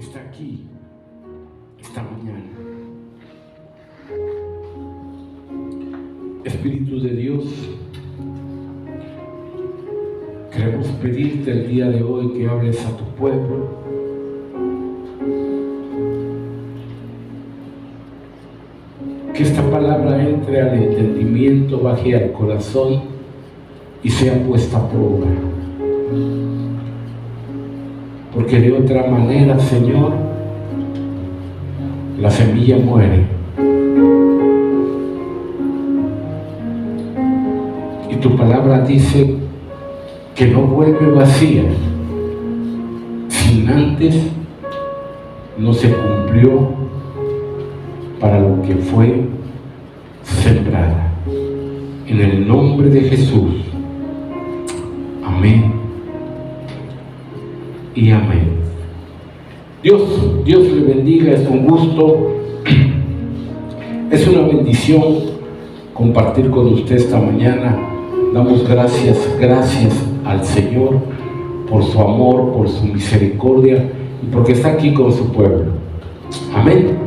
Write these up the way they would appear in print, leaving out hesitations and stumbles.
está aquí esta mañana. Espíritu de Dios, queremos pedirte el día de hoy que hables a tu pueblo. Que esta palabra entre al entendimiento, baje al corazón y sea puesta por obra. Porque de otra manera, Señor, la semilla muere. Y tu palabra dice que no vuelve vacía, sin antes no se cumplió para lo que fue sembrada. En el nombre de Jesús. Amén y amén. Dios le bendiga, es un gusto, es una bendición compartir con usted esta mañana. Damos gracias al Señor por su amor, por su misericordia y porque está aquí con su pueblo. Amén.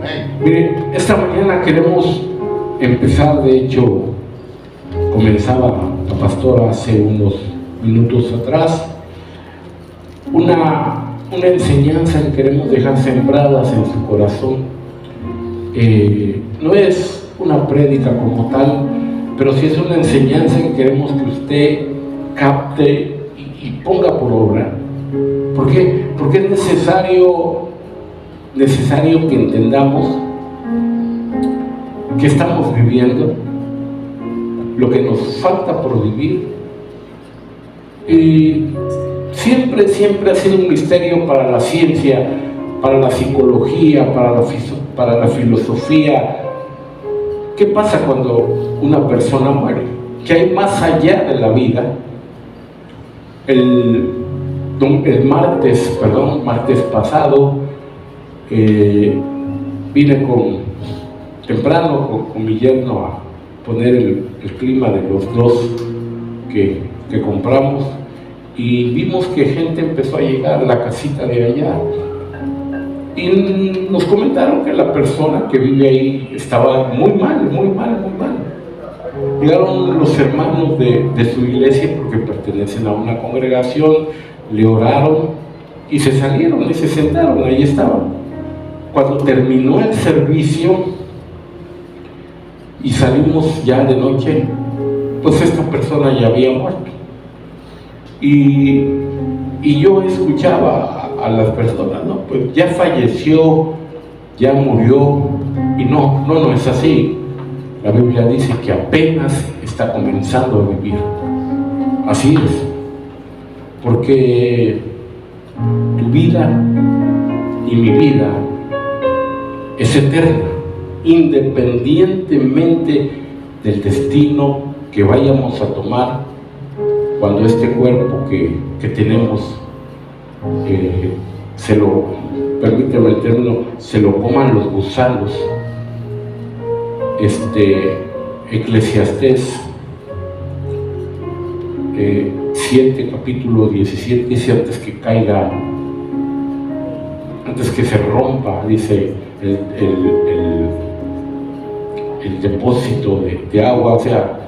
Miren, esta mañana queremos empezar, de hecho, comenzaba la pastora hace unos minutos atrás, una enseñanza que queremos dejar sembradas en su corazón. No es una prédica como tal, pero sí es una enseñanza que queremos que usted capte y ponga por obra. ¿Por qué? Porque es necesario que entendamos que estamos viviendo, lo que nos falta por vivir. Y siempre ha sido un misterio para la ciencia, para la psicología, para la filosofía. ¿Qué pasa cuando una persona muere? ¿Qué hay más allá de la vida? El martes pasado, vine temprano con mi yerno a poner el clima de los dos que compramos, y vimos que gente empezó a llegar a la casita de allá y nos comentaron que la persona que vive ahí estaba muy mal. Llegaron los hermanos de su iglesia, porque pertenecen a una congregación, le oraron y se salieron y se sentaron, ahí estaban. Cuando terminó el servicio y salimos ya de noche, pues esta persona ya había muerto. Y yo escuchaba a las personas, no, pues ya falleció, ya murió, y no es así. La Biblia dice que apenas está comenzando a vivir. Así es, porque tu vida y mi vida es eterna, independientemente del destino que vayamos a tomar cuando este cuerpo que tenemos permíteme el término, se lo coman los gusanos. Eclesiastés 7, capítulo 17, dice: antes que se rompa, dice, el depósito de agua, o sea,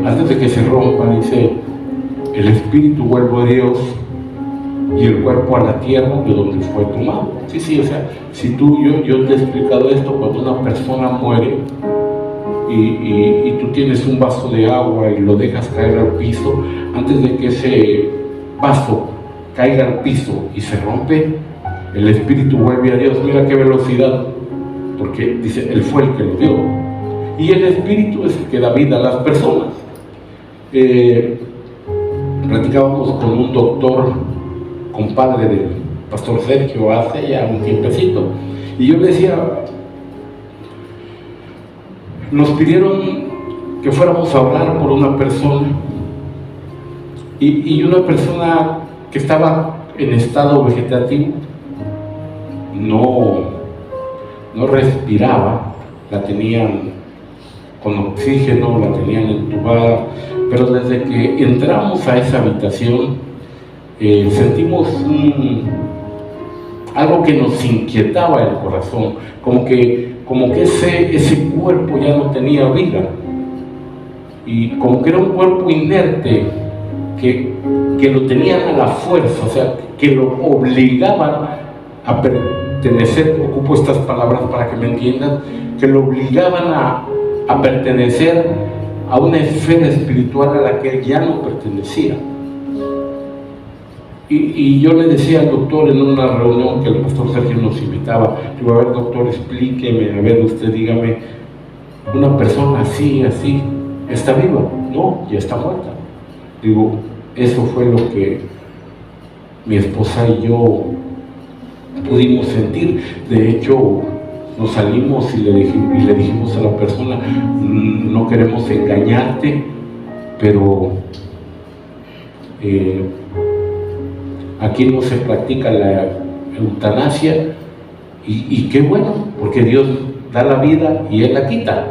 antes de que se rompa, dice, el espíritu vuelve a Dios y el cuerpo a la tierra de donde fue tomado. Sí, o sea, si yo te he explicado esto, cuando una persona muere y tú tienes un vaso de agua y lo dejas caer al piso, antes de que ese vaso caiga al piso y se rompe, el espíritu vuelve a Dios. Mira qué velocidad, porque dice, él fue el que lo dio, y el espíritu es el que da vida a las personas. Platicábamos con un doctor, compadre del pastor Sergio, hace ya un tiempecito, y yo le decía, nos pidieron que fuéramos a orar por una persona, y una persona que estaba en estado vegetativo, no respiraba, la tenían con oxígeno, la tenían entubada, pero desde que entramos a esa habitación sentimos algo que nos inquietaba el corazón, como que ese cuerpo ya no tenía vida, y como que era un cuerpo inerte, que lo tenían a la fuerza, o sea, que lo obligaban a pertenecer. Ocupo estas palabras para que me entiendan, que lo obligaban a pertenecer a una esfera espiritual a la que él ya no pertenecía. Y yo le decía al doctor en una reunión que el pastor Sergio nos invitaba, digo, a ver, doctor, explíqueme, a ver, usted dígame, una persona así, ¿está viva? No, ya está muerta. Digo, eso fue lo que mi esposa y yo pudimos sentir. De hecho, nos salimos y le dijimos a la persona, no queremos engañarte, pero aquí no se practica la eutanasia, y qué bueno, porque Dios da la vida y Él la quita.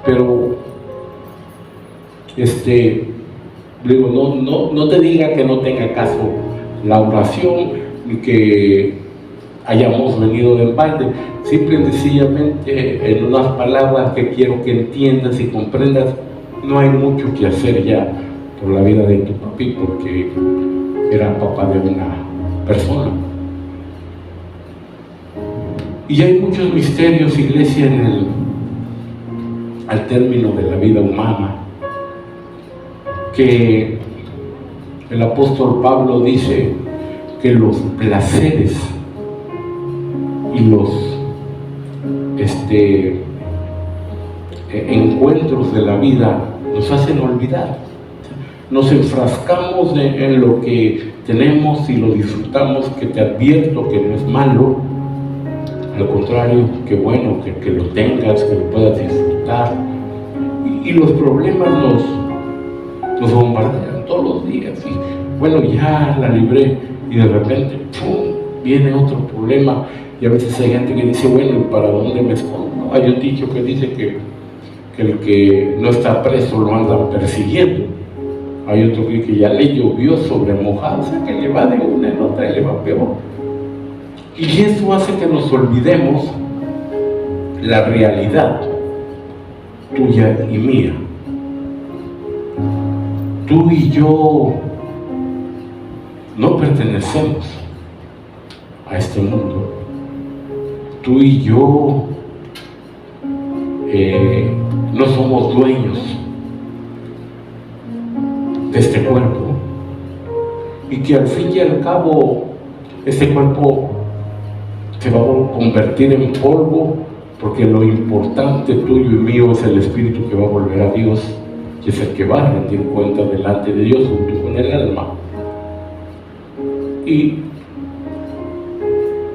Pero digo, no te diga que no tenga caso la oración, ni que hayamos venido de balde. Simple y sencillamente, en unas palabras que quiero que entiendas y comprendas, no hay mucho que hacer ya por la vida de tu papi, porque era papá de una persona. Y hay muchos misterios, iglesia, al término de la vida humana, que el apóstol Pablo dice que los placeres y los encuentros de la vida nos hacen olvidar. Nos enfrascamos en lo que tenemos y lo disfrutamos, que te advierto que no es malo. Al contrario, que bueno que lo tengas, que lo puedas disfrutar. Y los problemas nos bombardean todos los días. Y bueno, ya la libré, y de repente, ¡pum!, viene otro problema. Y a veces hay gente que dice, bueno, ¿y para dónde me escondo? Hay un dicho que dice que el que no está preso lo andan persiguiendo. Hay otro que ya le llovió sobre mojado, o sea, que le va de una en otra y le va peor. Y eso hace que nos olvidemos la realidad tuya y mía. Tú y yo no pertenecemos a este mundo. Tú y yo no somos dueños de este cuerpo, y que al fin y al cabo este cuerpo se va a convertir en polvo, porque lo importante tuyo y mío es el espíritu que va a volver a Dios, que es el que va a rendir cuenta delante de Dios junto con el alma. Y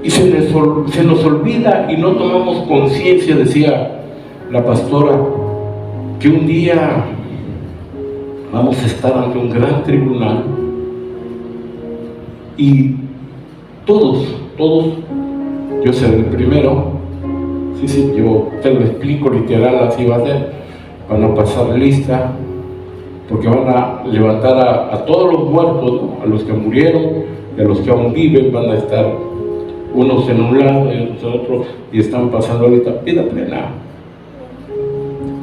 se nos olvida y no tomamos conciencia, decía la pastora, que un día vamos a estar ante un gran tribunal, y todos, yo seré el primero. Sí, yo te lo explico literal, así va a ser. Van a pasar lista, porque van a levantar a todos los muertos, ¿no? A los que murieron y a los que aún viven. Van a estar unos en un lado y otros en otro, y están pasando ahorita vida plena.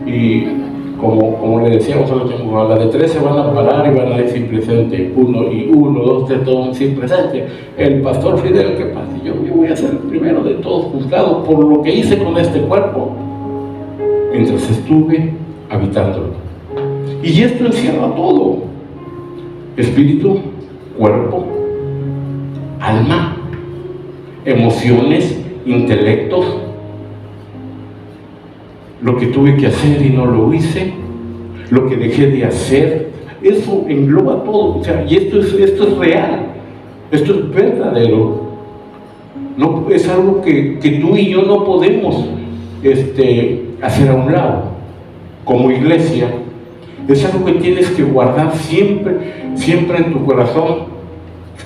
Y como le decíamos a los chicos, a la de 3 se van a parar y van a decir presente, 1, 2, 3, todos sin presente. El pastor Fidel, ¿qué pasa? Yo voy a ser el primero de todos juzgados por lo que hice con este cuerpo mientras estuve habitándolo. Y esto encierra todo: espíritu, cuerpo, alma, emociones, intelectos, lo que tuve que hacer y no lo hice, lo que dejé de hacer. Eso engloba todo. O sea, y esto es real, esto es verdadero. No, es algo que tú y yo no podemos hacer a un lado. Como iglesia, es algo que tienes que guardar siempre en tu corazón,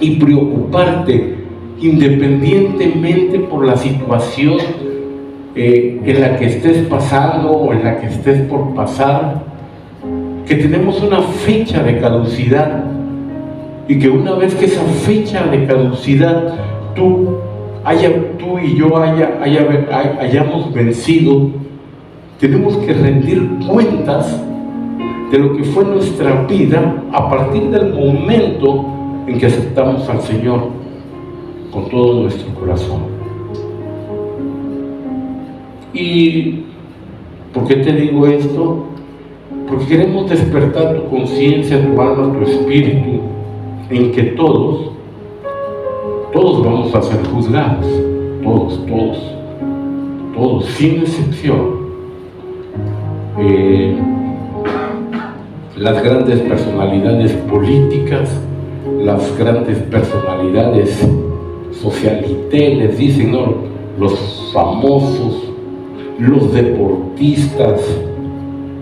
y preocuparte independientemente por la situación en la que estés pasando o en la que estés por pasar, que tenemos una fecha de caducidad, y que una vez que esa fecha de caducidad tú tú y yo hayamos vencido, tenemos que rendir cuentas de lo que fue nuestra vida a partir del momento en que aceptamos al Señor con todo nuestro corazón. ¿Y por qué te digo esto? Porque queremos despertar tu conciencia, tu alma, tu espíritu, en que todos vamos a ser juzgados, todos, sin excepción. Las grandes personalidades políticas, las grandes personalidades socialité, les dicen, ¿no? Los famosos, los deportistas,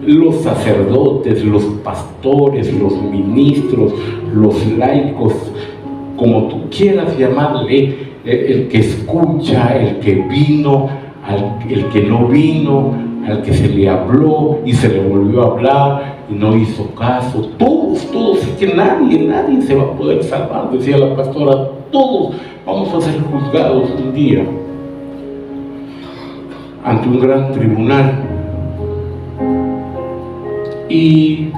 los sacerdotes, los pastores, los ministros, los laicos, como tú quieras llamarle, el que escucha, el que vino, el que no vino, al que se le habló y se le volvió a hablar y no hizo caso, todos, es que nadie se va a poder salvar, decía la pastora, todos vamos a ser juzgados un día ante un gran tribunal. Y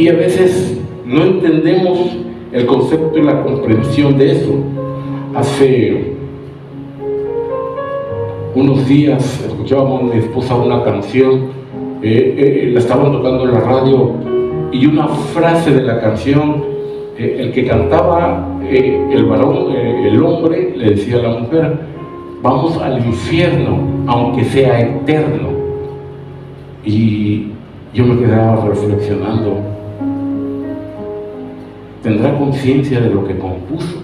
a veces no entendemos el concepto y la comprensión de eso. Hace unos días escuchábamos a mi esposa una canción, la estaban tocando en la radio, y una frase de la canción, el que cantaba, el varón, el hombre, le decía a la mujer: vamos al infierno, aunque sea eterno. Y yo me quedaba reflexionando, ¿tendrá conciencia de lo que compuso?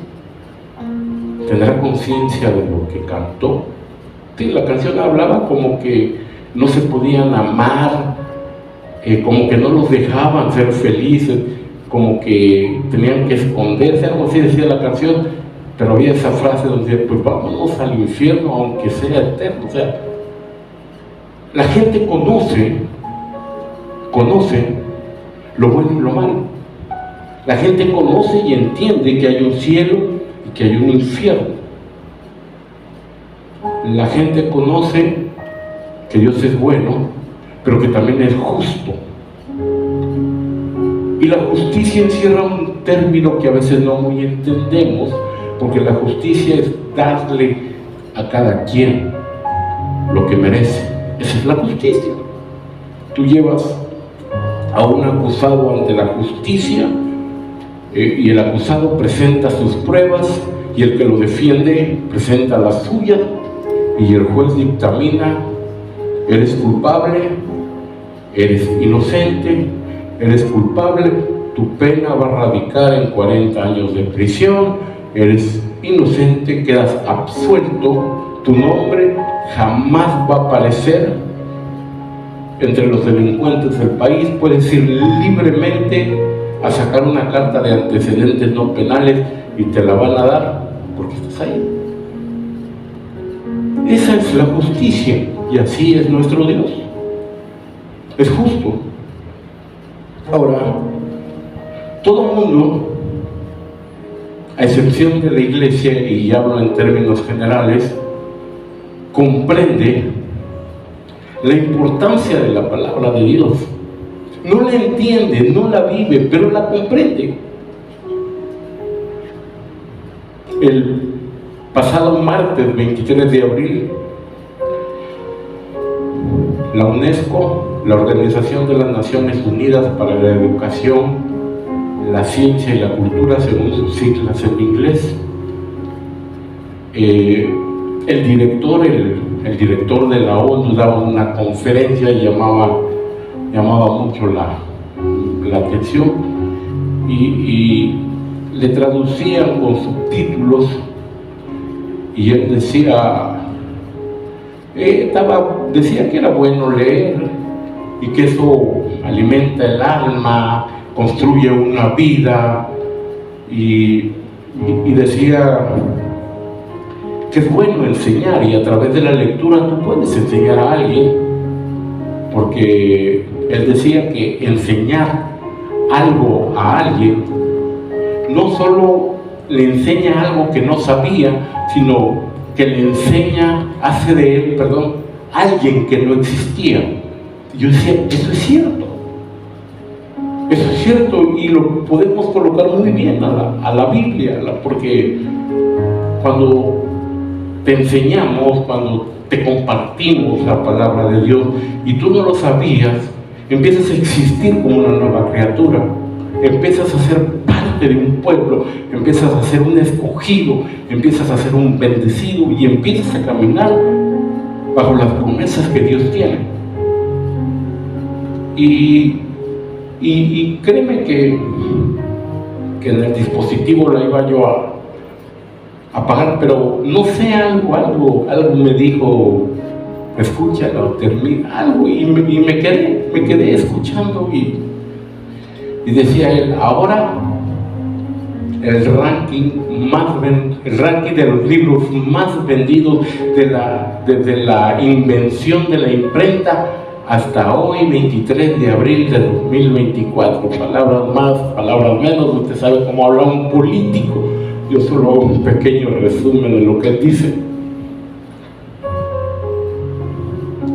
¿Tendrá conciencia de lo que cantó? Sí, la canción hablaba como que no se podían amar, como que no los dejaban ser felices, como que tenían que esconderse, algo así decía la canción, pero había esa frase donde decía: pues vámonos al infierno aunque sea eterno. O sea, la gente conoce lo bueno y lo malo. La gente conoce y entiende que hay un cielo y que hay un infierno. La gente conoce que Dios es bueno, pero que también es justo. Y la justicia encierra un término que a veces no muy entendemos, porque la justicia es darle a cada quien lo que merece. Esa es la justicia. Tú llevas a un acusado ante la justicia, y el acusado presenta sus pruebas y el que lo defiende presenta las suyas, y el juez dictamina: eres culpable, eres inocente, eres culpable, tu pena va a radicar en 40 años de prisión, eres inocente, quedas absuelto, tu nombre jamás va a aparecer entre los delincuentes del país, puedes ir libremente a sacar una carta de antecedentes no penales y te la van a dar porque estás ahí. Esa es la justicia, y así es nuestro Dios. Es justo. Ahora, todo mundo, a excepción de la iglesia, y hablo en términos generales, comprende la importancia de la palabra de Dios. No la entiende, no la vive, pero la comprende. El pasado martes 23 de abril, la UNESCO, la Organización de las Naciones Unidas para la Educación, la Ciencia y la Cultura, según sus siglas en inglés, el director de la ONU daba una conferencia y llamaba mucho la atención, y le traducían con subtítulos, y él decía que era bueno leer y que eso alimenta el alma, construye una vida, y decía que es bueno enseñar, y a través de la lectura tú puedes enseñar a alguien, porque él decía que enseñar algo a alguien no solo le enseña algo que no sabía, sino que le enseña, hace de él, alguien que no existía. Yo decía, eso es cierto. Eso es cierto y lo podemos colocar muy bien a la Biblia, porque cuando te enseñamos, cuando te compartimos la palabra de Dios y tú no lo sabías, empiezas a existir como una nueva criatura, empiezas a ser parte de un pueblo, empiezas a ser un escogido, empiezas a ser un bendecido y empiezas a caminar bajo las promesas que Dios tiene. Y créeme que en el dispositivo la iba yo a apagar, pero no sé, algo me dijo, escúchalo, termina algo, y me quedé escuchando y decía él, ahora el ranking de los libros más vendidos desde la invención de la imprenta hasta hoy, 23 de abril de 2024. Palabras más, palabras menos, usted sabe cómo habla un político. Yo solo hago un pequeño resumen de lo que él dice.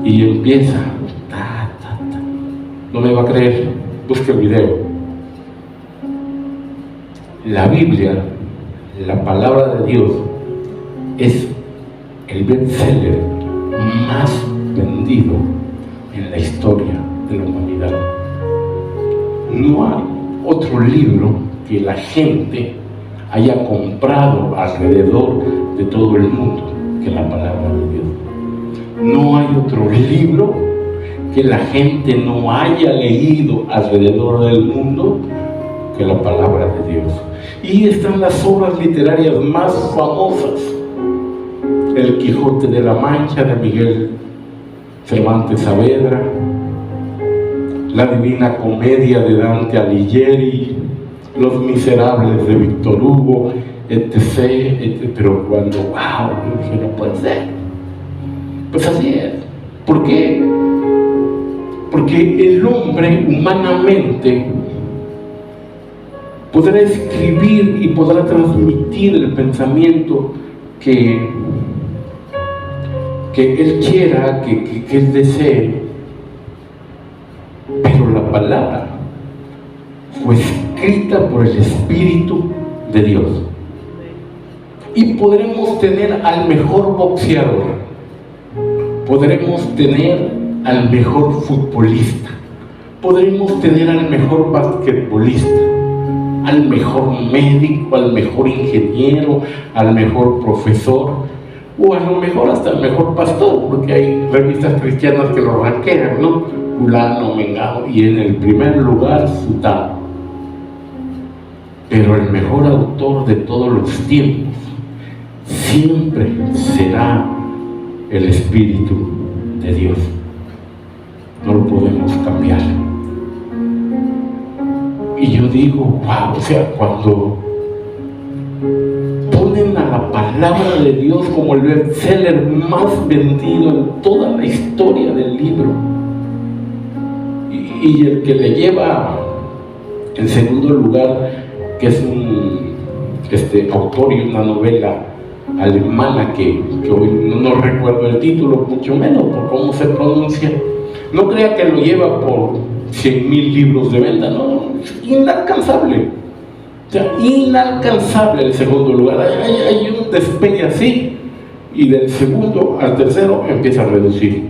Y empieza, no me va a creer, busque el video. La Biblia, la palabra de Dios, es el bestseller más vendido en la historia de la humanidad. No hay otro libro que la gente haya comprado alrededor de todo el mundo que la palabra de Dios. No hay otro libro que la gente no haya leído alrededor del mundo que la palabra de Dios. Y están las obras literarias más famosas: El Quijote de la Mancha de Miguel Cervantes Saavedra, La Divina Comedia de Dante Alighieri, Los Miserables de Víctor Hugo, etc. Pero cuando, wow, yo dije, no puede ser. Pues así es. ¿Por qué? Porque el hombre humanamente podrá escribir y podrá transmitir el pensamiento que él quiera, que él desee, pero la palabra fue escrita por el Espíritu de Dios. Y podremos tener al mejor boxeador, podremos tener al mejor futbolista, podremos tener al mejor basquetbolista, al mejor médico, al mejor ingeniero, al mejor profesor, o a lo mejor hasta el mejor pastor, porque hay revistas cristianas que lo ranquean, ¿no? Fulano, mengano, y en el primer lugar sutano. Pero el mejor autor de todos los tiempos siempre será el Espíritu de Dios. No lo podemos cambiar. Y yo digo, wow, o sea, cuando ponen a la palabra de Dios como el bestseller más vendido en toda la historia del libro, y el que le lleva en segundo lugar, que es un autor y una novela alemana que hoy no recuerdo el título, mucho menos por cómo se pronuncia. No crea que lo lleva por 100,000 libros de venta, no, es inalcanzable. O sea, inalcanzable el segundo lugar. Hay un despegue así, y del segundo al tercero empieza a reducir.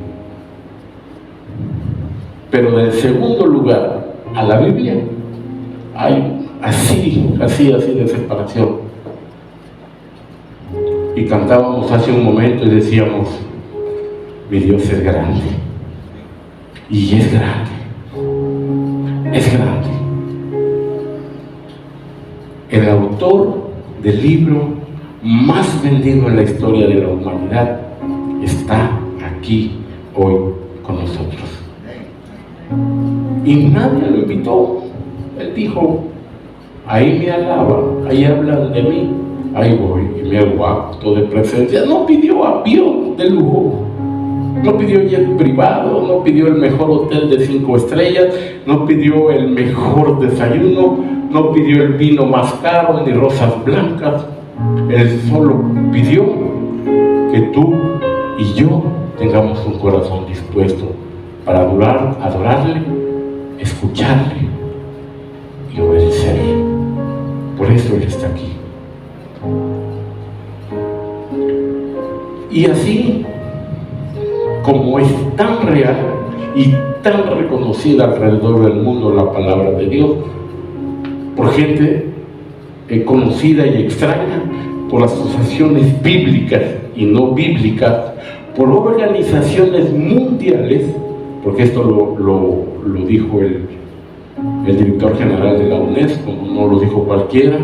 Pero del segundo lugar a la Biblia hay así de separación. Y cantábamos hace un momento y decíamos, mi Dios es grande. Y es grande. Es grande. El autor del libro más vendido en la historia de la humanidad está aquí hoy con nosotros. Y nadie lo invitó. Él dijo, ahí me alaban, ahí hablan de mí, ahí voy y me hago acto de presencia. No pidió avión de lujo, No pidió jet privado, no pidió el mejor hotel de 5 estrellas, no pidió el mejor desayuno, no pidió el vino más caro ni rosas blancas. Él solo pidió que tú y yo tengamos un corazón dispuesto para adorarle, escucharle y obedecerle. Por eso Él está aquí. Y así como es tan real y tan reconocida alrededor del mundo la palabra de Dios, por gente conocida y extraña, por asociaciones bíblicas y no bíblicas, por organizaciones mundiales, porque esto lo dijo el director general de la UNESCO, no lo dijo cualquiera,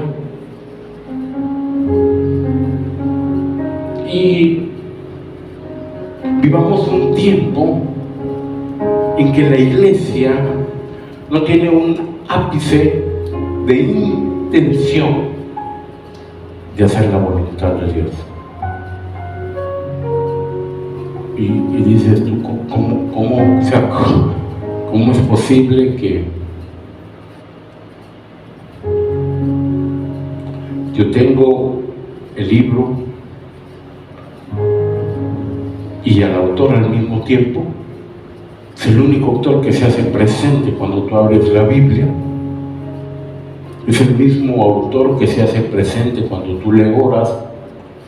y vivamos un tiempo en que la iglesia no tiene un ápice de intención de hacer la voluntad de Dios. Y dices tú, ¿cómo es posible que yo tengo el libro y al autor al mismo tiempo? Es el único autor que se hace presente cuando tú abres la Biblia. Es el mismo autor que se hace presente cuando tú le oras,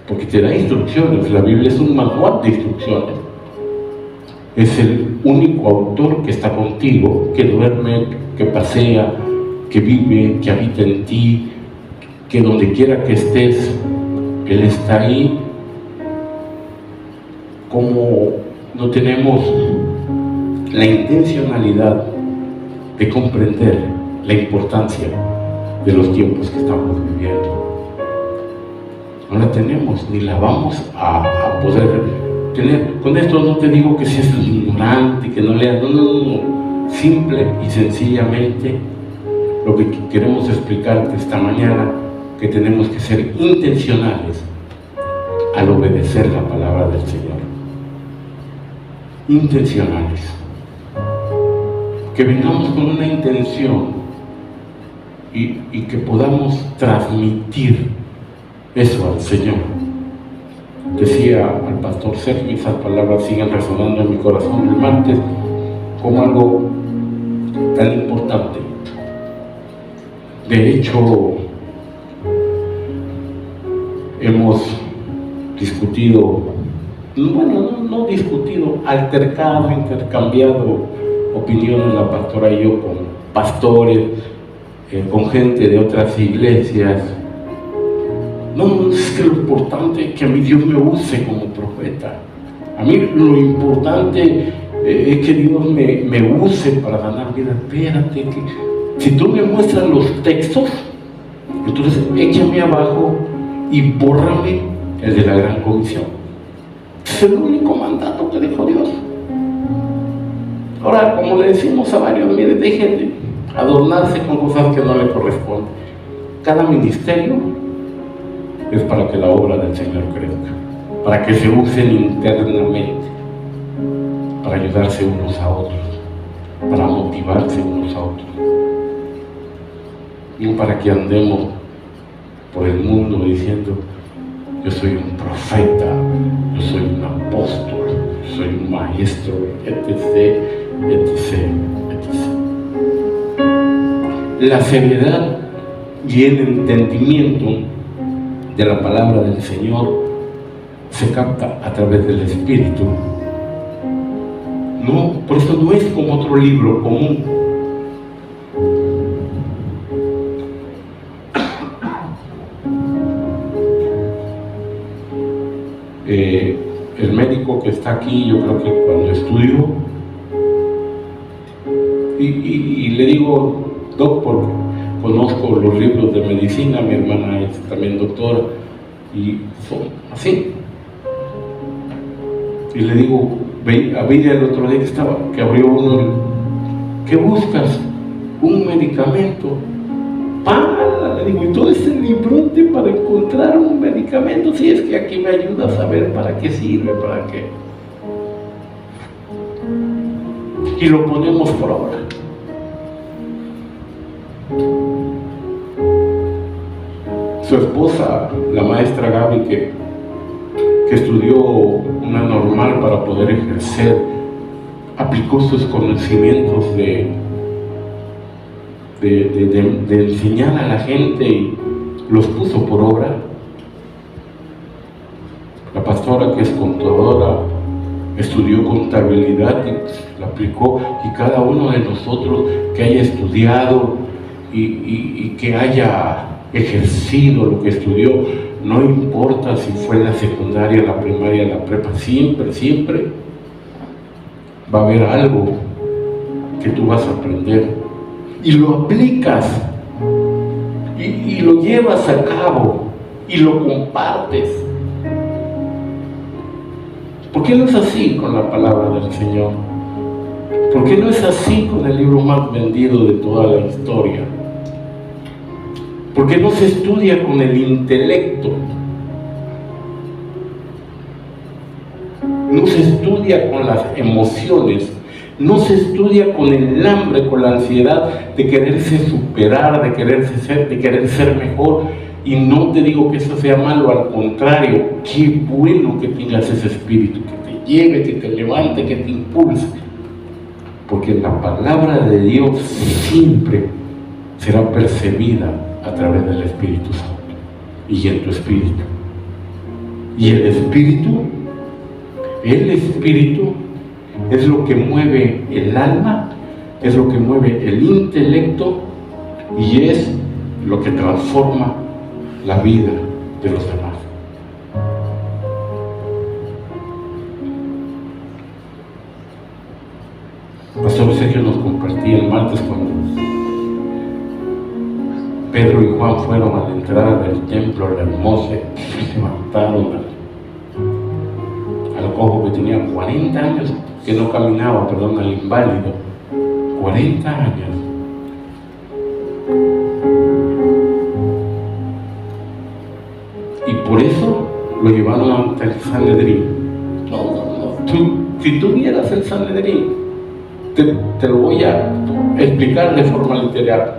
porque te da instrucciones. La Biblia es un manual de instrucciones. Es el único autor que está contigo, que duerme, que pasea, que vive, que habita en ti, que donde quiera que estés, Él está ahí. Como no tenemos la intencionalidad de comprender la importancia de los tiempos que estamos viviendo, no la tenemos ni la vamos a poder tener. Con esto no te digo que seas ignorante, que no leas, no. Simple y sencillamente lo que queremos explicarte esta mañana, que tenemos que ser intencionales al obedecer la palabra del Señor. Intencionales. Que vengamos con una intención y que podamos transmitir eso al Señor. Decía al pastor Sergio, esas palabras siguen resonando en mi corazón el martes como algo tan importante. De hecho, hemos discutido, no discutido, altercado, intercambiado opiniones la pastora y yo con pastores, con gente de otras iglesias. No, es que lo importante es que a mí Dios me use como profeta. A mí lo importante es que Dios me use para ganar vida. Espérate, que si tú me muestras los textos, entonces échame abajo y bórrame el de la gran comisión. Es el único mandato que dejó Dios. Ahora, como le decimos a varios, mire, dejen de adornarse con cosas que no le corresponden. Cada ministerio es para que la obra del Señor crezca, para que se usen internamente, para ayudarse unos a otros, para motivarse unos a otros, no para que andemos por el mundo diciendo: yo soy un profeta, yo soy un apóstol, yo soy un maestro, etc. La seriedad y el entendimiento de la palabra del Señor se capta a través del Espíritu. No, por eso no es como otro libro común. El médico que está aquí, yo creo que cuando estudió, y le digo doc porque conozco los libros de medicina, mi hermana es también doctora y son así. Y le digo, veía el otro día que abrió uno, ¿qué buscas? Un medicamento. ¡Pala! Le digo, ¿y todo este librote para encontrar un medicamento? Si es que aquí me ayuda a saber para qué sirve, para qué. y lo ponemos por obra. Su esposa, la maestra Gaby, que estudió una normal para poder ejercer, aplicó sus conocimientos de enseñar a la gente y los puso por obra. La pastora, que es contadora, estudió contabilidad y la aplicó, y cada uno de nosotros que haya estudiado y que haya ejercido lo que estudió, no importa si fue la secundaria, la primaria, la prepa, siempre va a haber algo que tú vas a aprender y lo aplicas y lo llevas a cabo y lo compartes. ¿Por qué no es así con la palabra del Señor? ¿Por qué no es así con el libro más vendido de toda la historia? ¿Por qué no se estudia con el intelecto? No se estudia con las emociones, no se estudia con el hambre, con la ansiedad de quererse superar, de querer ser mejor. Y no te digo que eso sea malo, al contrario, qué bueno que tengas ese espíritu, que te lleve, que te levante, que te impulse. Porque la palabra de Dios siempre será percibida a través del Espíritu Santo y en tu espíritu. Y el espíritu es lo que mueve el alma, es lo que mueve el intelecto y es lo que transforma la vida de los demás. Pastor Sergio nos compartía el martes cuando Pedro y Juan fueron a la entrada del templo, al hermoso, y levantaron al cojo que tenía 40 años, que no caminaba, al inválido, 40 años. Y por eso lo llevaron ante el Sanedrín. Si tú vieras el Sanedrín, te lo voy a explicar de forma literal.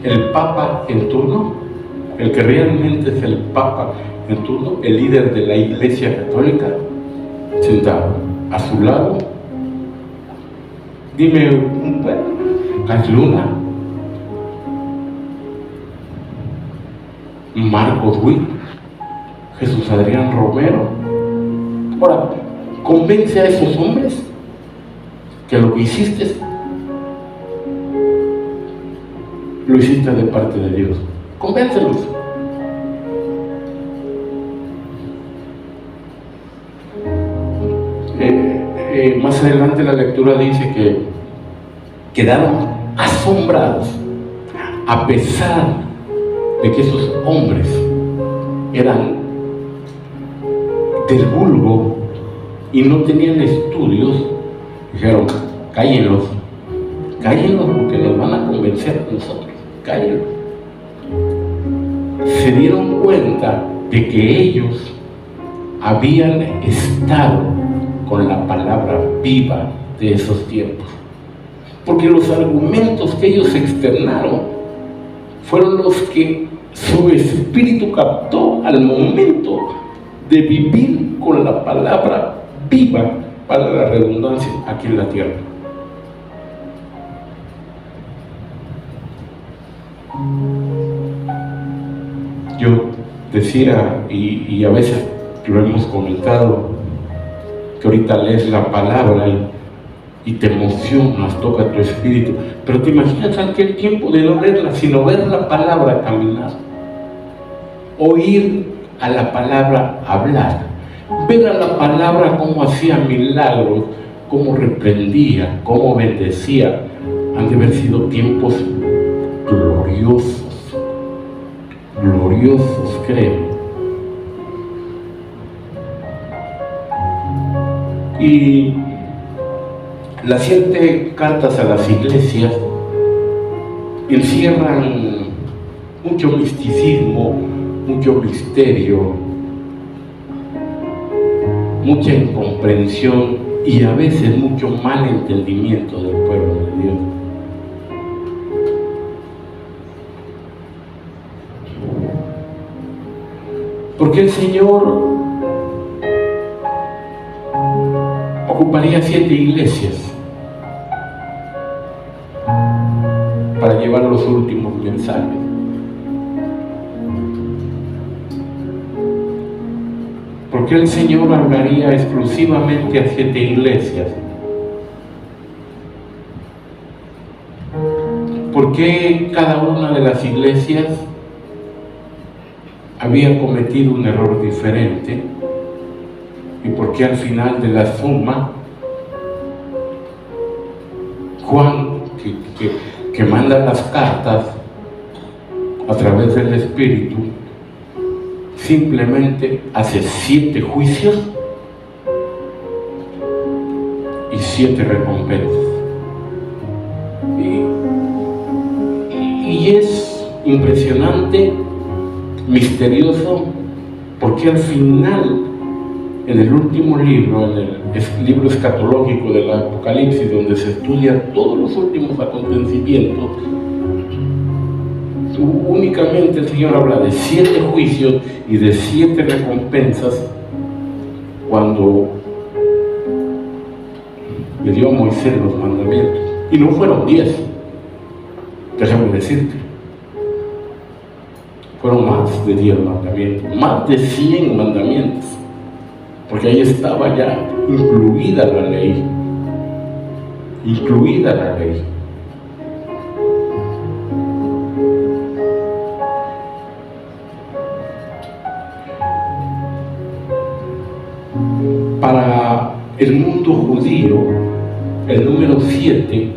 El Papa en turno, el que realmente es el Papa en turno, el líder de la Iglesia Católica, sentado a su lado, dime Gas Luna, Marcos Witt, Jesús Adrián Romero. Ahora, convence a esos hombres que lo que hiciste lo hiciste de parte de Dios. Convéncelos. Más adelante la lectura dice que quedaron asombrados, a pesar de que esos hombres eran del vulgo y no tenían estudios. Dijeron: cállenlos porque nos van a convencer a nosotros, cállenlos. Se dieron cuenta de que ellos habían estado con la palabra viva de esos tiempos, porque los argumentos que ellos externaron fueron los que su espíritu captó al momento de vivir con la palabra viva, para la redundancia, aquí en la tierra. Yo decía, y a veces lo hemos comentado, que ahorita lees la palabra y te emocionas, toca tu espíritu, pero te imaginas aquel tiempo de no leerla, sino ver la palabra caminar, oír a la palabra hablar, ver a la palabra cómo hacía milagros, cómo reprendía, cómo bendecía. Han de haber sido tiempos gloriosos, créeme. Y las 7 cartas a las iglesias encierran mucho misticismo, mucho misterio, mucha incomprensión y a veces mucho mal entendimiento del pueblo de Dios. Porque el Señor ocuparía 7 iglesias para llevar los últimos mensajes. Porque el Señor hablaría exclusivamente a 7 iglesias. Porque cada una de las iglesias había cometido un error diferente, y porque al final de la suma, Juan, que manda las cartas a través del Espíritu, simplemente hace 7 juicios y 7 recompensas. Y es impresionante, misterioso, porque al final, en el último libro, en el libro escatológico del Apocalipsis, donde se estudia todos los últimos acontecimientos, únicamente el Señor habla de 7 juicios y de 7 recompensas cuando le dio a Moisés los mandamientos. Y no fueron 10, déjame decirte. Fueron más de 10 mandamientos, más de 100 mandamientos, porque ahí estaba ya incluida la ley. Para el mundo judío, el número 7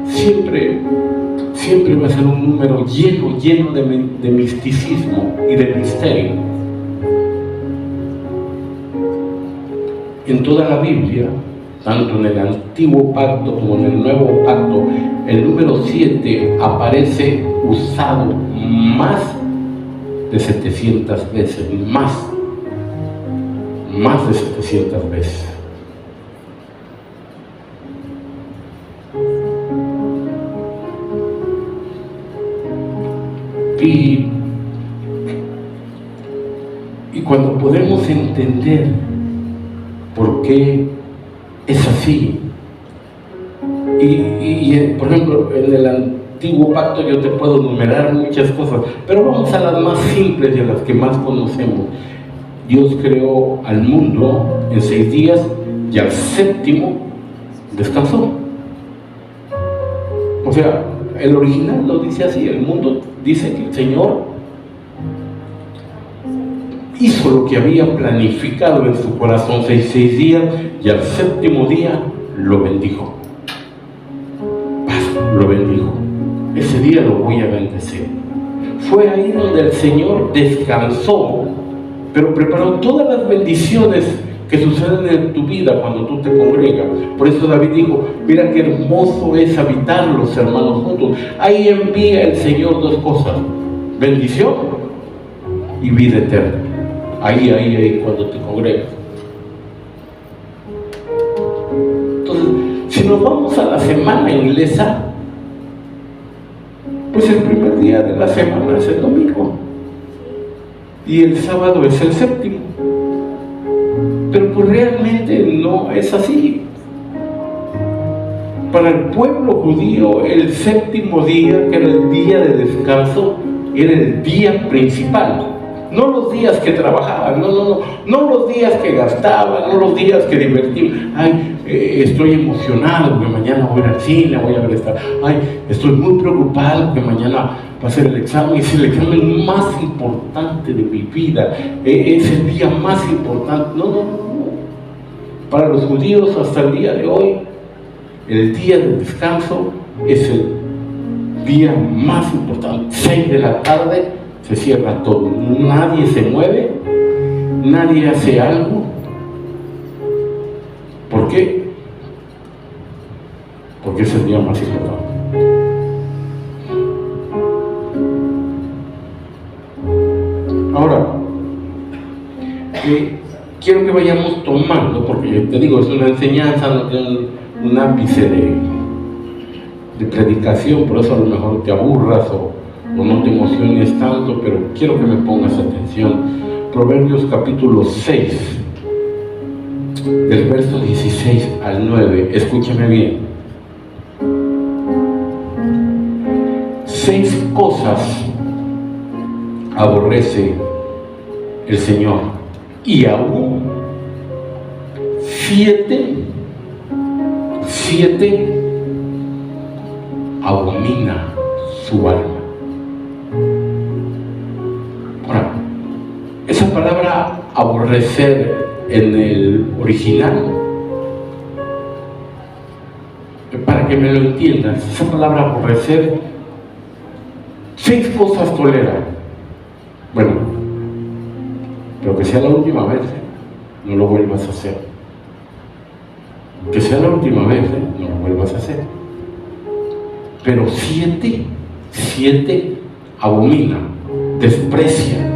siempre va a ser un número lleno de misticismo y de misterio. En toda la Biblia, tanto en el Antiguo Pacto como en el Nuevo Pacto, el número 7 aparece usado más de 700 veces, más de 700 veces. Y cuando podemos entender por qué es así, y por ejemplo, en el Antiguo Pacto yo te puedo enumerar muchas cosas, pero vamos a las más simples y a las que más conocemos. Dios creó al mundo en 6 días y al 7º descansó. O sea, el original lo dice así, el mundo dice que el Señor hizo lo que había planificado en su corazón 6 días y al 7º día lo bendijo. Lo bendijo. Ese día lo voy a bendecir. Fue ahí donde el Señor descansó, pero preparó todas las bendiciones que suceden en tu vida cuando tú te congregas. Por eso David dijo: mira qué hermoso es habitar los hermanos juntos. Ahí envía el Señor 2 cosas: bendición y vida eterna. Ahí cuando te congregas. Entonces, si nos vamos a la semana inglesa, pues el primer día de la semana es el domingo y el sábado es el 7º. Pero pues realmente no es así. Para el pueblo judío, el 7º día, que era el día de descanso, era el día principal. No los días que trabajaban, no los días que gastaban, no los días que divertían. Ay, estoy emocionado porque mañana voy a ir al cine, voy a ver esta. Ay, estoy muy preocupado porque mañana va a ser el examen, es el examen más importante de mi vida, es el día más importante. No. Para los judíos hasta el día de hoy, el día de descanso es el día más importante. 6 de la tarde se cierra todo, nadie se mueve, nadie hace algo. ¿Por qué? Porque es el día más importante. Ahora, quiero que vayamos tomando, porque yo te digo, es una enseñanza, no tiene un ápice de predicación, por eso a lo mejor te aburras o no te emociones tanto, pero quiero que me pongas atención. Proverbios capítulo 6, del verso 16 al 9, escúchame bien. 6 cosas aborrece el Señor, y aún 7 abomina su alma. Ahora, esa palabra aborrecer en el original, para que me lo entiendas, esa palabra aborrecer, 6 cosas tolera. Bueno, pero que sea la última vez, no lo vuelvas a hacer. Que sea la última vez, no lo vuelvas a hacer. Pero 7 abomina, desprecia,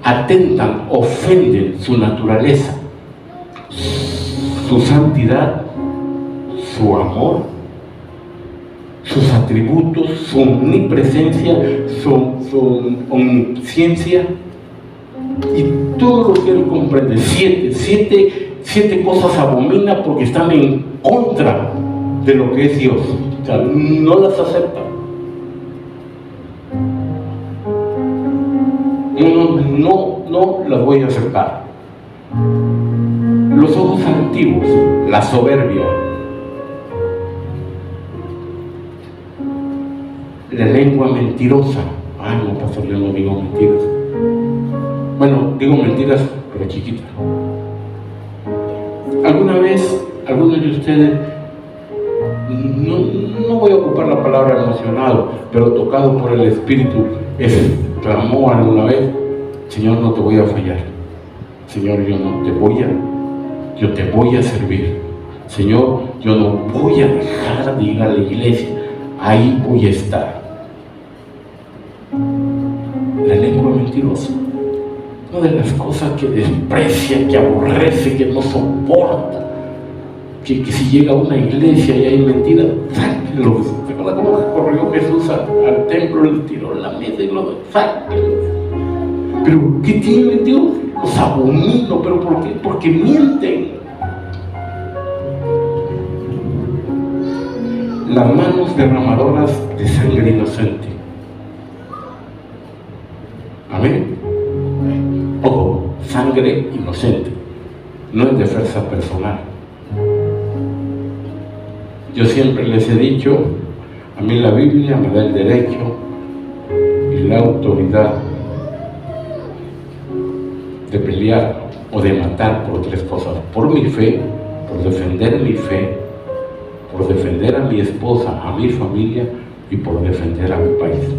atentan, ofenden su naturaleza, su santidad, su amor, sus atributos, su omnipresencia, su omnisciencia y todo lo que él comprende. 7 cosas abomina porque están en contra de lo que es Dios. O sea, no las acepta. No las voy a aceptar. Los ojos altivos, la soberbia, la lengua mentirosa. Ay, no, pastor, yo no digo mentiras. Bueno, digo mentiras, pero chiquitas. ¿Alguna vez, algunos de ustedes, no voy a ocupar la palabra emocionado, pero tocado por el Espíritu, exclamó alguna vez: Señor, no te voy a fallar. Señor, yo te voy a servir. Señor, yo no voy a dejar de ir a la iglesia. Ahí voy a estar. La lengua mentirosa, una de las cosas que desprecia, que aborrece, que no soporta, que si llega a una iglesia y hay mentiras, sáquenlo. ¿Se acuerdan cómo corrió Jesús al templo, le tiró la mesa y lo sáquenlo? ¿Pero qué tiene Dios? Los abomino. ¿Pero por qué? Porque mienten. Las manos derramadoras de sangre inocente. Amén. Ojo, sangre inocente, no es defensa personal. Yo siempre les he dicho, a mí la Biblia me da el derecho y la autoridad de pelear o de matar por 3 cosas: por mi fe, por defender mi fe, por defender a mi esposa, a mi familia y por defender a mi país.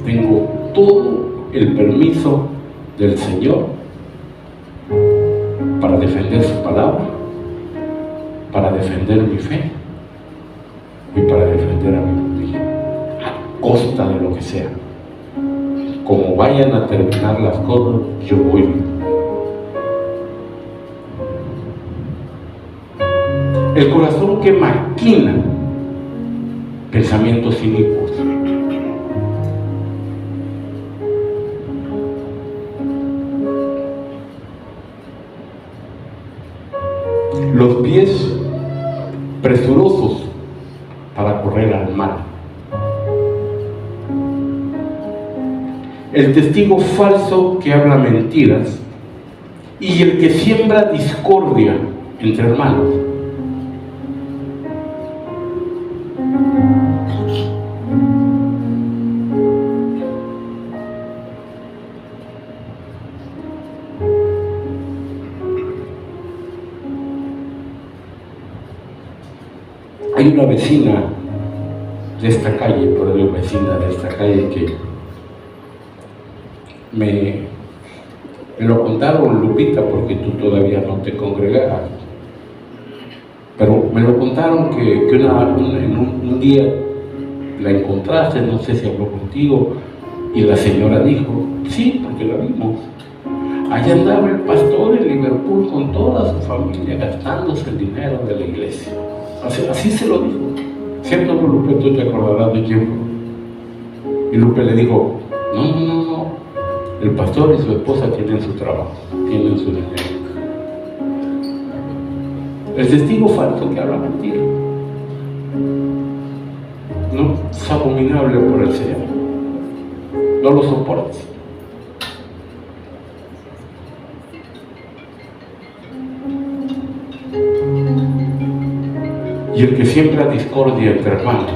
Tengo todo el permiso del Señor para defender su palabra, para defender mi fe y para defender a mi familia, a costa de lo que sea. Como vayan a terminar las cosas, yo voy. El corazón que maquina pensamientos inicuos. Los pies presurosos para correr al mal. El testigo falso que habla mentiras y el que siembra discordia entre hermanos. Hay una vecina de esta calle, por digo vecina de esta calle, que me lo contaron, Lupita, porque tú todavía no te congregabas, pero me lo contaron que un día la encontraste, no sé si habló contigo, y la señora dijo: sí, porque la vimos. Allá andaba el pastor en Liverpool con toda su familia gastándose el dinero de la iglesia. Así se lo dijo. ¿Cierto, Lupe? Tú te acordarás de quién fue. Y Lupe le dijo, no. El pastor y su esposa tienen su trabajo, tienen su dinero. El testigo falso que habla mentira. No, es abominable por el Señor. No lo soportes. Y el que siembra discordia entre hermanos,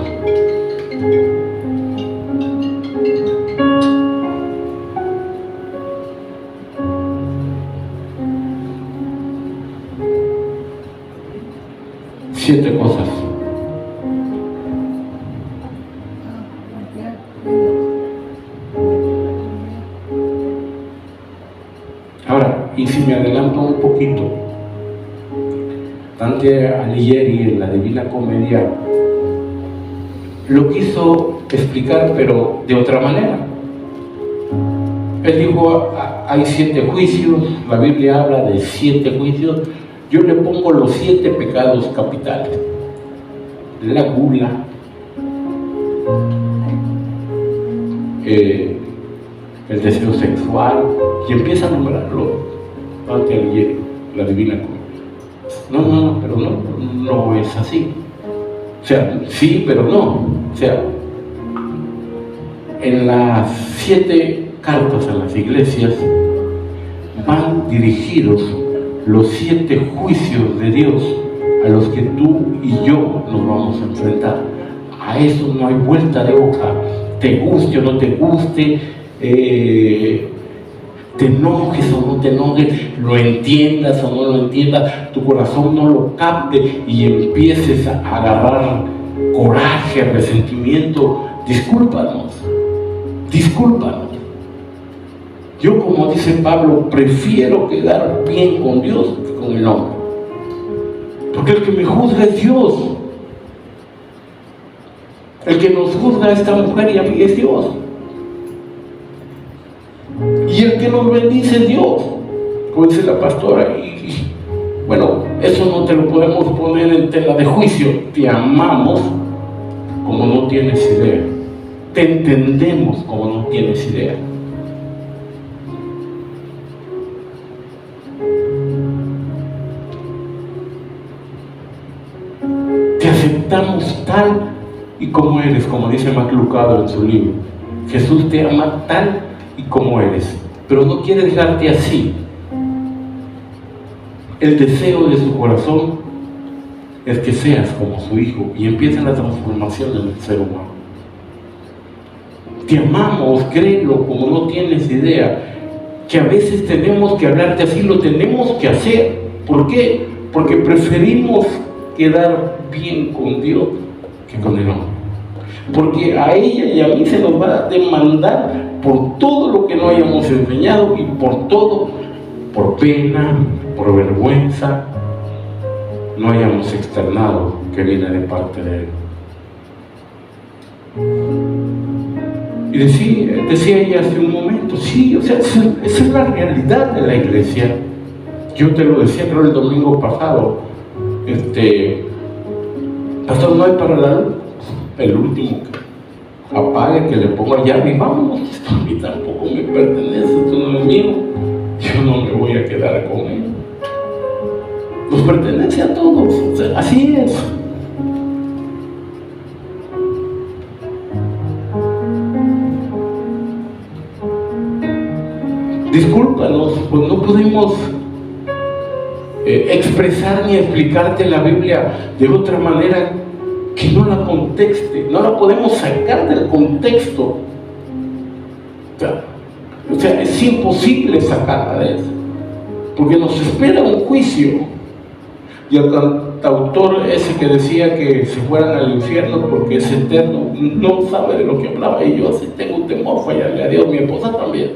siete cosas. Ahora, y si me adelanto un poquito, Dante Alighieri en la Divina Comedia lo quiso explicar, pero de otra manera. Él dijo, hay 7 juicios, la Biblia habla de 7 juicios, yo le pongo los 7 pecados capitales: la gula, el deseo sexual, y empieza a numerarlo Dante Alighieri, la Divina Comedia. No, pero no es así. O sea, sí, pero no. O sea, en las 7 cartas a las iglesias van dirigidos los 7 juicios de Dios a los que tú y yo nos vamos a enfrentar. A eso no hay vuelta de hoja. Te guste o no te guste, te enojes o no te enojes, lo entiendas o no lo entiendas, tu corazón no lo capte y empieces a agarrar coraje, resentimiento. Discúlpanos. Yo, como dice Pablo, prefiero quedar bien con Dios que con el hombre, porque el que me juzga es Dios. El que nos juzga a esta mujer y a mí es Dios. Y el que nos bendice es Dios, como dice la pastora. Y bueno, eso no te lo podemos poner en tela de juicio. Te amamos como no tienes idea. Te entendemos como no tienes idea. Te aceptamos tal y como eres, como dice MacLucado en su libro. Jesús te ama tal y como eres, pero no quiere dejarte así. El deseo de su corazón es que seas como su hijo y empieza la transformación en el ser humano. Te amamos, créelo como no tienes idea. Que a veces tenemos que hablarte así, lo tenemos que hacer. ¿Por qué? Porque preferimos quedar bien con Dios que con el hombre. Porque a ella y a mí se nos va a demandar por todo lo que no hayamos enseñado y por todo, por pena, por vergüenza, no hayamos externado que viene de parte de Él. Y decía ella hace un momento, sí, o sea, esa es la realidad de la iglesia. Yo te lo decía, creo, el domingo pasado, pastor, no hay para la luz. El último que apague, que le ponga llave y vámonos. Esto a mí tampoco me pertenece, esto no es mío. Yo no me voy a quedar con él. Nos pertenece a todos, o sea, así es. Discúlpanos, pues no pudimos expresar ni explicarte la Biblia de otra manera que no la contexte, no la podemos sacar del contexto. O sea, es imposible sacarla de eso, porque nos espera un juicio. Y el cantautor ese que decía que se fueran al infierno porque es eterno, no sabe de lo que hablaba. Y yo así tengo un temor fallarle a Dios, mi esposa también.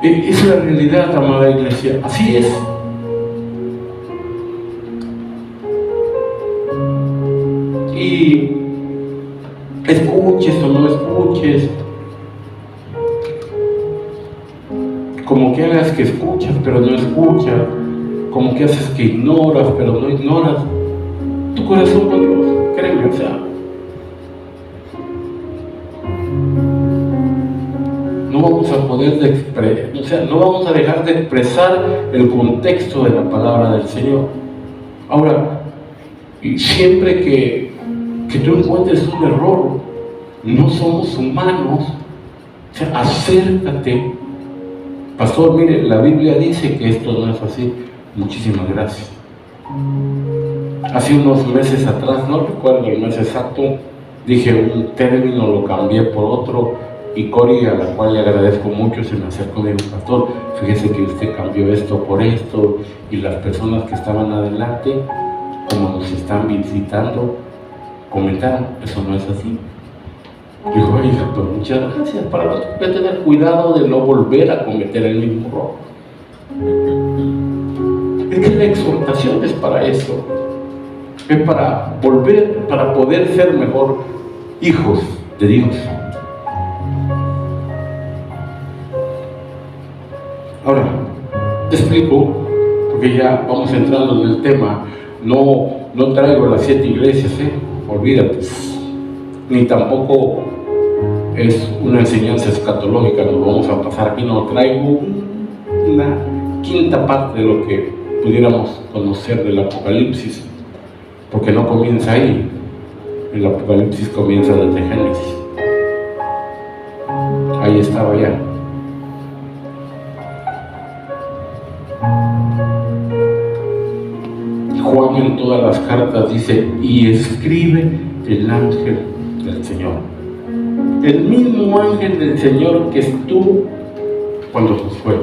Es la realidad, amada iglesia, así es. Y escuches o no escuches, como que hagas que escuchas pero no escuchas, como que haces que ignoras pero no ignoras tu corazón con Dios, créeme, o sea, no vamos a poder no vamos a dejar de expresar el contexto de la palabra del Señor. Ahora, y siempre que tú encuentres un error, no somos humanos, o sea, acércate. Pastor, mire, la Biblia dice que esto no es así. Muchísimas gracias. Hace unos meses atrás, no recuerdo el mes exacto, dije un término, lo cambié por otro, y Cori, a la cual le agradezco mucho, se me acercó y me dijo: pastor, fíjese que usted cambió esto por esto, y las personas que estaban adelante, como nos están visitando, comentaron: eso no es así. Dijo: ay, pues muchas gracias, para nosotros hay que tener cuidado de no volver a cometer el mismo error. Es que la exhortación es para eso, es para volver, para poder ser mejor hijos de Dios. Ahora, te explico, porque ya vamos entrando en el tema. No traigo las 7 iglesias, olvídate, ni tampoco es una enseñanza escatológica, nos vamos a pasar aquí, no traigo una quinta parte de lo que pudiéramos conocer del Apocalipsis, porque no comienza ahí, el Apocalipsis comienza desde Génesis, ahí estaba ya. Juan en todas las cartas dice: y escribe el ángel del Señor. El mismo ángel del Señor que estuvo cuando Josué,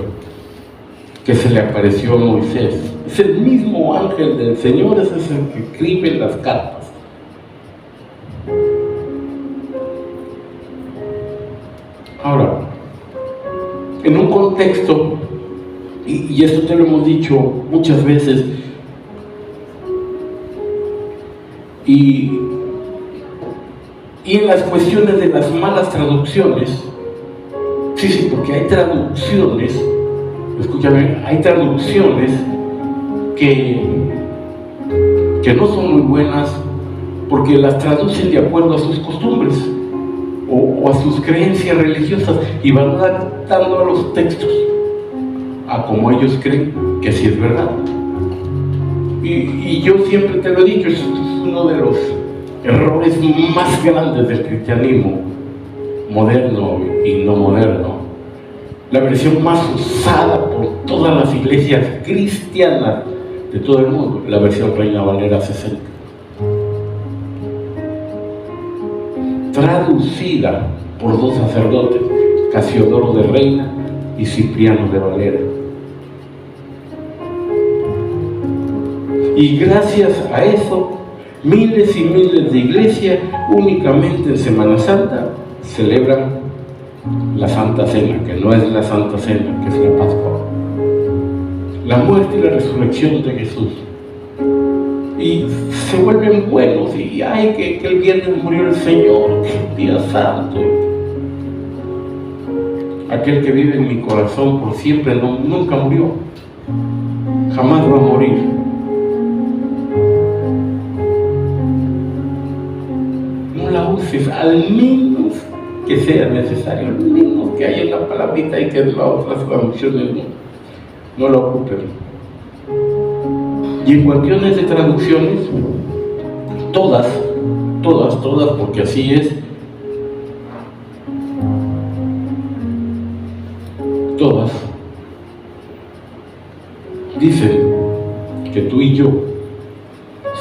que se le apareció a Moisés, es el mismo ángel del Señor, ese es el que escribe las cartas. Ahora, en un contexto, y esto te lo hemos dicho muchas veces, y en las cuestiones de las malas traducciones, sí, porque hay traducciones, escúchame, hay traducciones que no son muy buenas, porque las traducen de acuerdo a sus costumbres o a sus creencias religiosas, y van adaptando a los textos a como ellos creen que así es verdad. Y yo siempre te lo he dicho, esto es uno de los errores más grandes del cristianismo, moderno y no moderno. La versión más usada por todas las iglesias cristianas de todo el mundo, la versión Reina Valera 60. Traducida por 2 sacerdotes, Casiodoro de Reina y Cipriano de Valera. Y gracias a eso, miles y miles de iglesias únicamente en Semana Santa celebran la Santa Cena, que no es la Santa Cena, que es la Pascua, la muerte y la resurrección de Jesús. Y se vuelven buenos, y ay, que el viernes murió el Señor, que día santo. Aquel que vive en mi corazón por siempre nunca murió, jamás va a morir. No la uses, al menos que sea necesario, al menos que haya una palabrita y que es la otra traducción, no la ocupen. Y en cuestiones de traducciones, todas, porque así es, todas dicen que tú y yo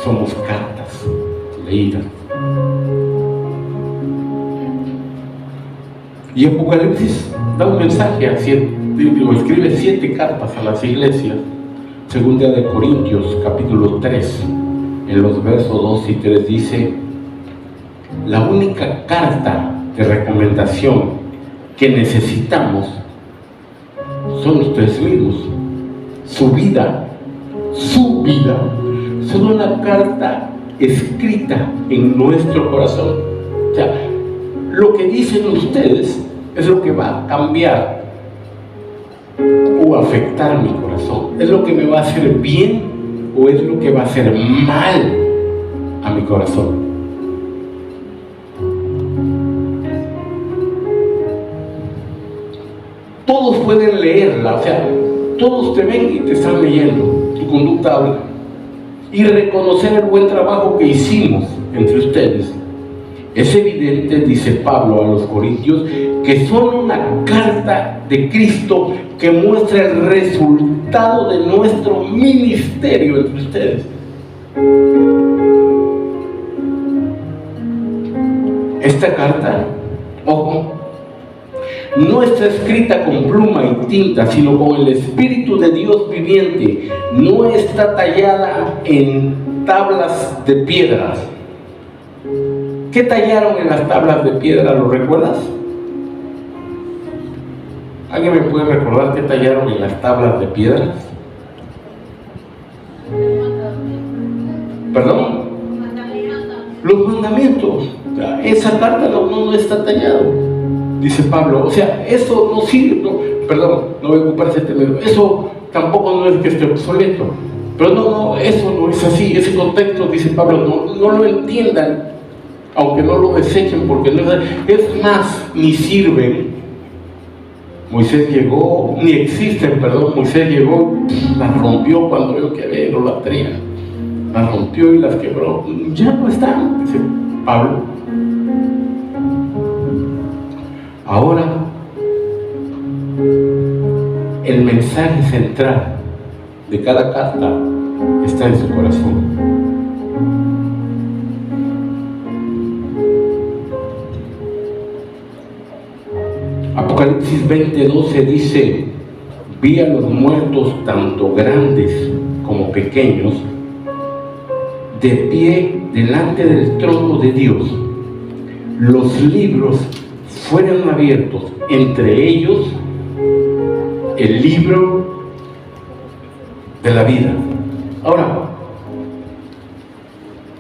somos cartas leídas. Y Apocalipsis da un mensaje escribe 7 cartas a las iglesias. Segunda de Corintios, capítulo 3, en los versos 2 y 3 dice: la única carta de recomendación que necesitamos son ustedes mismos. Su vida, solo una carta escrita en nuestro corazón. O sea, lo que dicen ustedes es lo que va a cambiar o afectar mi corazón. Es lo que me va a hacer bien o es lo que va a hacer mal a mi corazón. Todos pueden leerla, o sea, todos te ven y te están leyendo, tu conducta habla. Y reconocer el buen trabajo que hicimos entre ustedes. Es evidente, dice Pablo a los Corintios, que son una carta de Cristo que muestra el resultado de nuestro ministerio entre ustedes. Esta carta, ojo, no está escrita con pluma y tinta, sino con el Espíritu de Dios viviente. No está tallada en tablas de piedras. ¿Qué tallaron en las tablas de piedra? ¿Lo recuerdas? ¿Alguien me puede recordar qué tallaron en las tablas de piedras? ¿Perdón? Los mandamientos. Esa carta no está tallado, dice Pablo. O sea, eso no sirve. Perdón, no voy a ocupar ese tema. Eso tampoco no es que esté obsoleto. Pero no, eso no es así. Ese contexto, dice Pablo, no lo entiendan, aunque no lo desechen, porque no es más, ni sirven. Moisés llegó, ni existen, perdón. Moisés llegó, las rompió cuando vio que había idolatría. Las rompió y las quebró. Ya no están, dice Pablo. Ahora, el mensaje central de cada carta está en su corazón. Apocalipsis 20:12 dice: vi a los muertos, tanto grandes como pequeños, de pie delante del trono de Dios. Los libros fueron abiertos, entre ellos el libro de la vida. Ahora,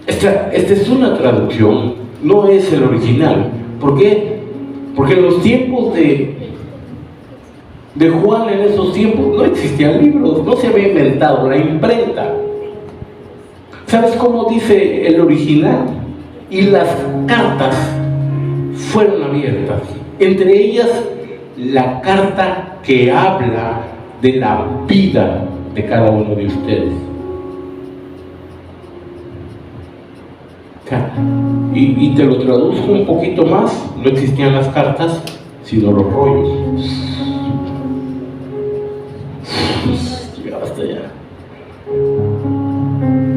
esta es una traducción, no es el original. ¿Por qué? Porque en los tiempos de Juan, en esos tiempos, no existían libros, no se había inventado la imprenta. ¿Sabes cómo dice el original? Y las cartas fueron abiertas, entre ellas la carta que habla de la vida de cada uno de ustedes. Y te lo traduzco un poquito más: no existían las cartas, sino los rollos. Llegaba hasta allá.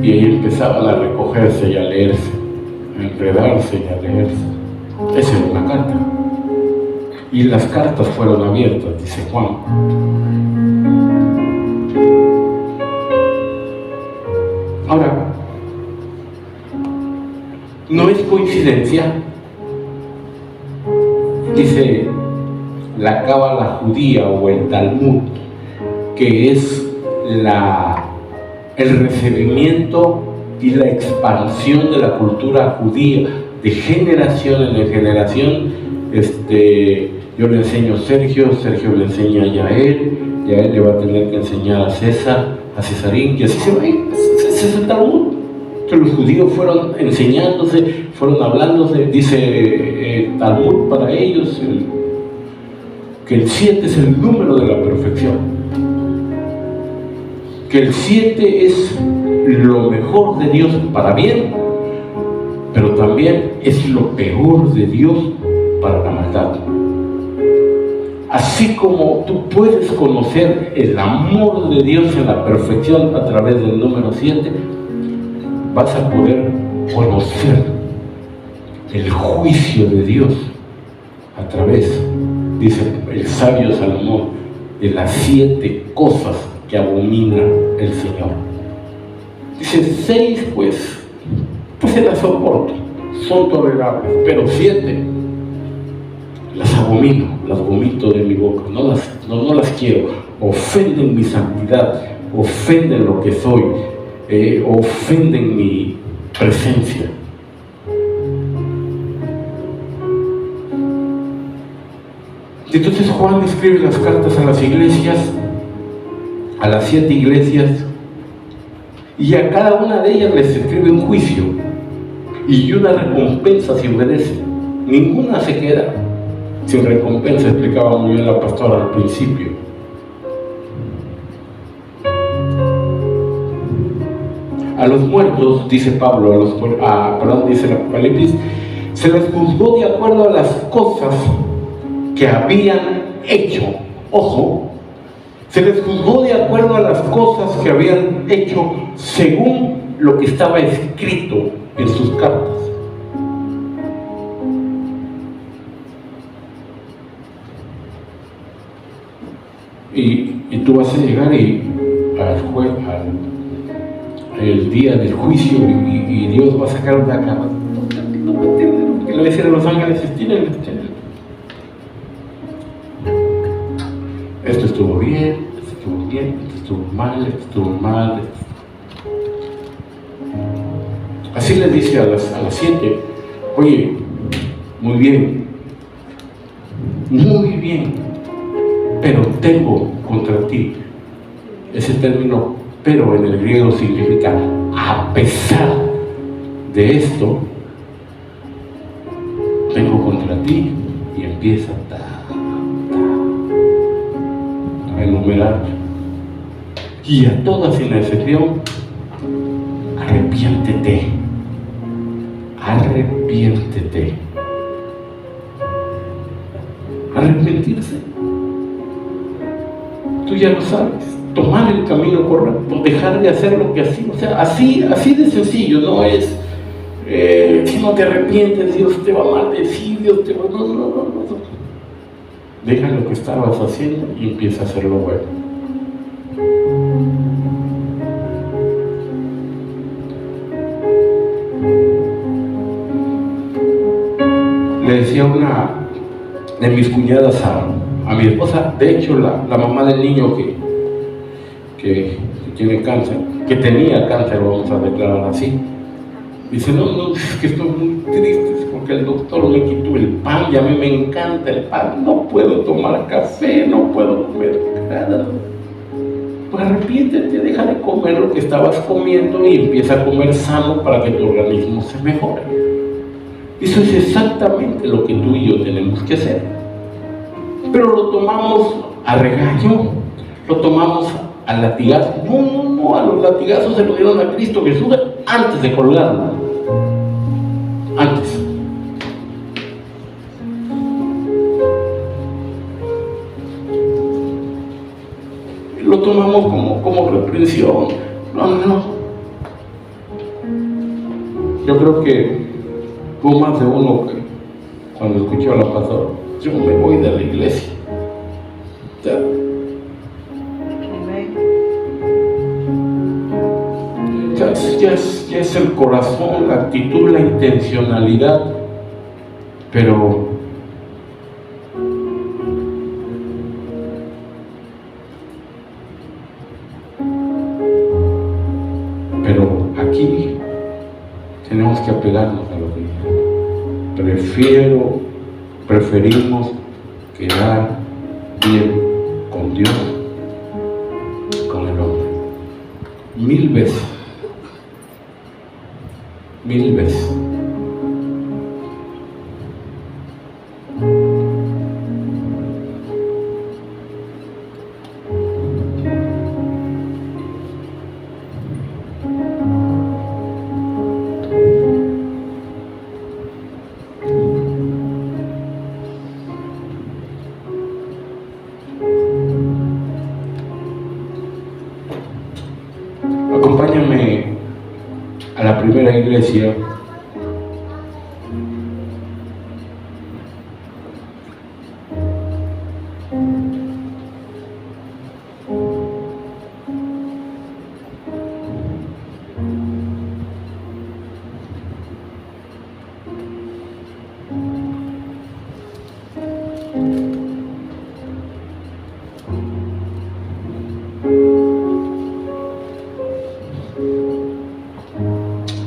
Y ahí empezaban a recogerse y a leerse, a enredarse y a leerse. Esa era una carta. Y las cartas fueron abiertas, dice Juan. Ahora, no es coincidencia, dice la cábala judía o el Talmud, que es el recibimiento y la expansión de la cultura judía de generación en generación. Yo le enseño a Sergio le enseña a Yael le va a tener que enseñar a César, a Cesarín, y así se va. Ese es el Talmud, que los judíos fueron enseñándose, fueron hablándose. Dice el Talmud para ellos que el 7 es el número de la perfección, que el 7 es lo mejor de Dios para bien, pero también es lo peor de Dios para la maldad. Así como tú puedes conocer el amor de Dios en la perfección a través del número 7, vas a poder conocer el juicio de Dios a través, dice el sabio Salomón, de las 7 cosas que abomina el Señor. Dice 6, pues se las soporto, son tolerables, pero 7 las abomino, las vomito de mi boca, no las quiero. Ofenden mi santidad, ofenden lo que soy, ofenden mi presencia. Entonces Juan escribe las cartas a las iglesias, a las 7 iglesias, y a cada una de ellas les escribe un juicio y una recompensa si obedece. Ninguna se queda sin recompensa, explicaba muy bien la pastora al principio. A los muertos, dice Pablo, dice el Apocalipsis, se les juzgó de acuerdo a las cosas que habían hecho. Ojo, se les juzgó de acuerdo a las cosas que habían hecho según lo que estaba escrito en sus cartas. Y tú vas a llegar el día del juicio y Dios va a sacar una cama. Le va a decir a los ángeles, estiren. Esto estuvo bien, esto estuvo mal. Así les dice a las 7, oye, muy bien, pero tengo contra ti. Ese término, pero en el griego significa a pesar de esto, tengo contra ti, y empieza a enumerar, y a todas sin excepción, arrepiéntete. Arrepentirse, tú ya lo sabes, tomar el camino correcto, dejar de hacer lo que hacía, o sea, así de sencillo. No es si no te arrepientes Dios te va a maldecir, Dios te va no. Deja lo que estabas haciendo y empieza a hacer lo bueno. Le decía una de mis cuñadas a mi esposa, de hecho la mamá del niño que tiene cáncer, que tenía cáncer, vamos a declarar así, dice, no, es que estoy muy triste porque el doctor me quitó el pan y a mí me encanta el pan, no puedo tomar café, no puedo comer nada. Pues arrepiéntete, deja de comer lo que estabas comiendo y empieza a comer sano para que tu organismo se mejore. Eso es exactamente lo que tú y yo tenemos que hacer. Pero lo tomamos a regaño, lo tomamos a latigazos. No, a los latigazos se lo dieron a Cristo Jesús antes de colgarlo. Antes. Lo tomamos como reprensión. No. Yo creo que hubo más de uno que cuando escuchó a la pastora, yo me voy de la iglesia. Ya es el corazón, la actitud, la intencionalidad, pero aquí tenemos que apegarnos a lo que preferimos quedar bien con Dios, con el hombre, 1000 veces. Acompáñame a la primera iglesia.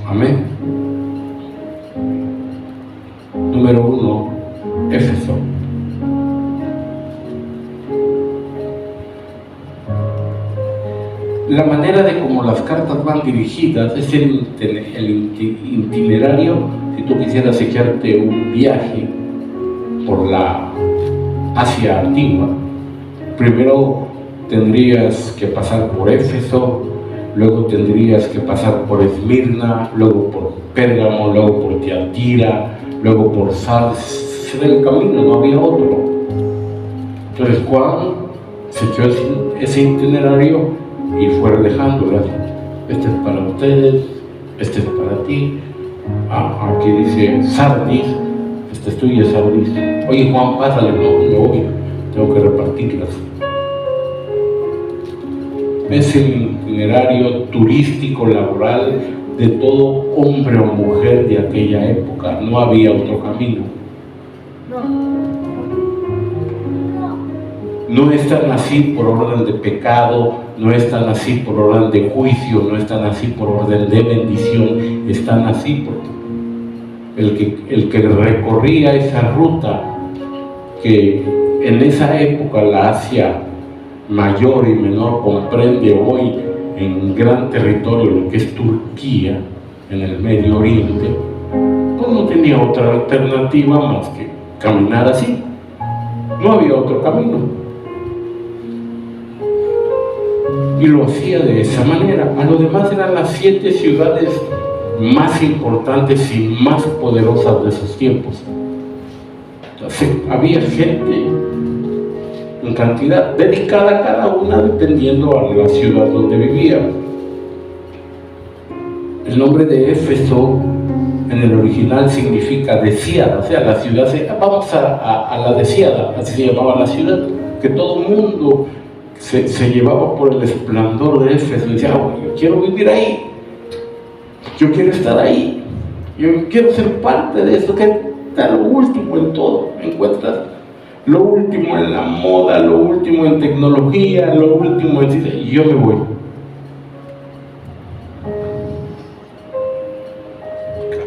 Amén. Éfeso. La manera de cómo las cartas van dirigidas es el itinerario. Si tú quisieras echarte un viaje por la Asia antigua, primero tendrías que pasar por Éfeso, luego tendrías que pasar por Esmirna, luego por Pérgamo, luego por Tiatira, luego por Sardes. Era el camino, no había otro. Entonces Juan se echó ese itinerario y fue relajándolas. Este es para ustedes, este es para ti. Aquí dice Sardis, este es tuyo, Sardis. Oye, Juan, pásale. No voy, tengo que repartirlas. Es el itinerario turístico laboral de todo hombre o mujer de aquella época. No había otro camino. No están así por orden de pecado, no están así por orden de juicio, no están así por orden de bendición, están así porque el que recorría esa ruta, que en esa época la Asia mayor y menor comprende hoy en gran territorio lo que es Turquía, en el Medio Oriente, pues no tenía otra alternativa más que caminar así. No había otro camino. Y lo hacía de esa manera. A lo demás eran las 7 ciudades más importantes y más poderosas de esos tiempos. Entonces, había gente en cantidad dedicada a cada una dependiendo a la ciudad donde vivía. El nombre de Éfeso en el original significa deseada, o sea, la ciudad, vamos a la deseada, así se llamaba la ciudad, que todo el mundo se llevaba por el esplendor de Éfeso y decía, yo quiero vivir ahí, yo quiero estar ahí, yo quiero ser parte de eso, que está lo último en todo. Encuentras lo último en la moda, lo último en tecnología, lo último en... y yo me voy.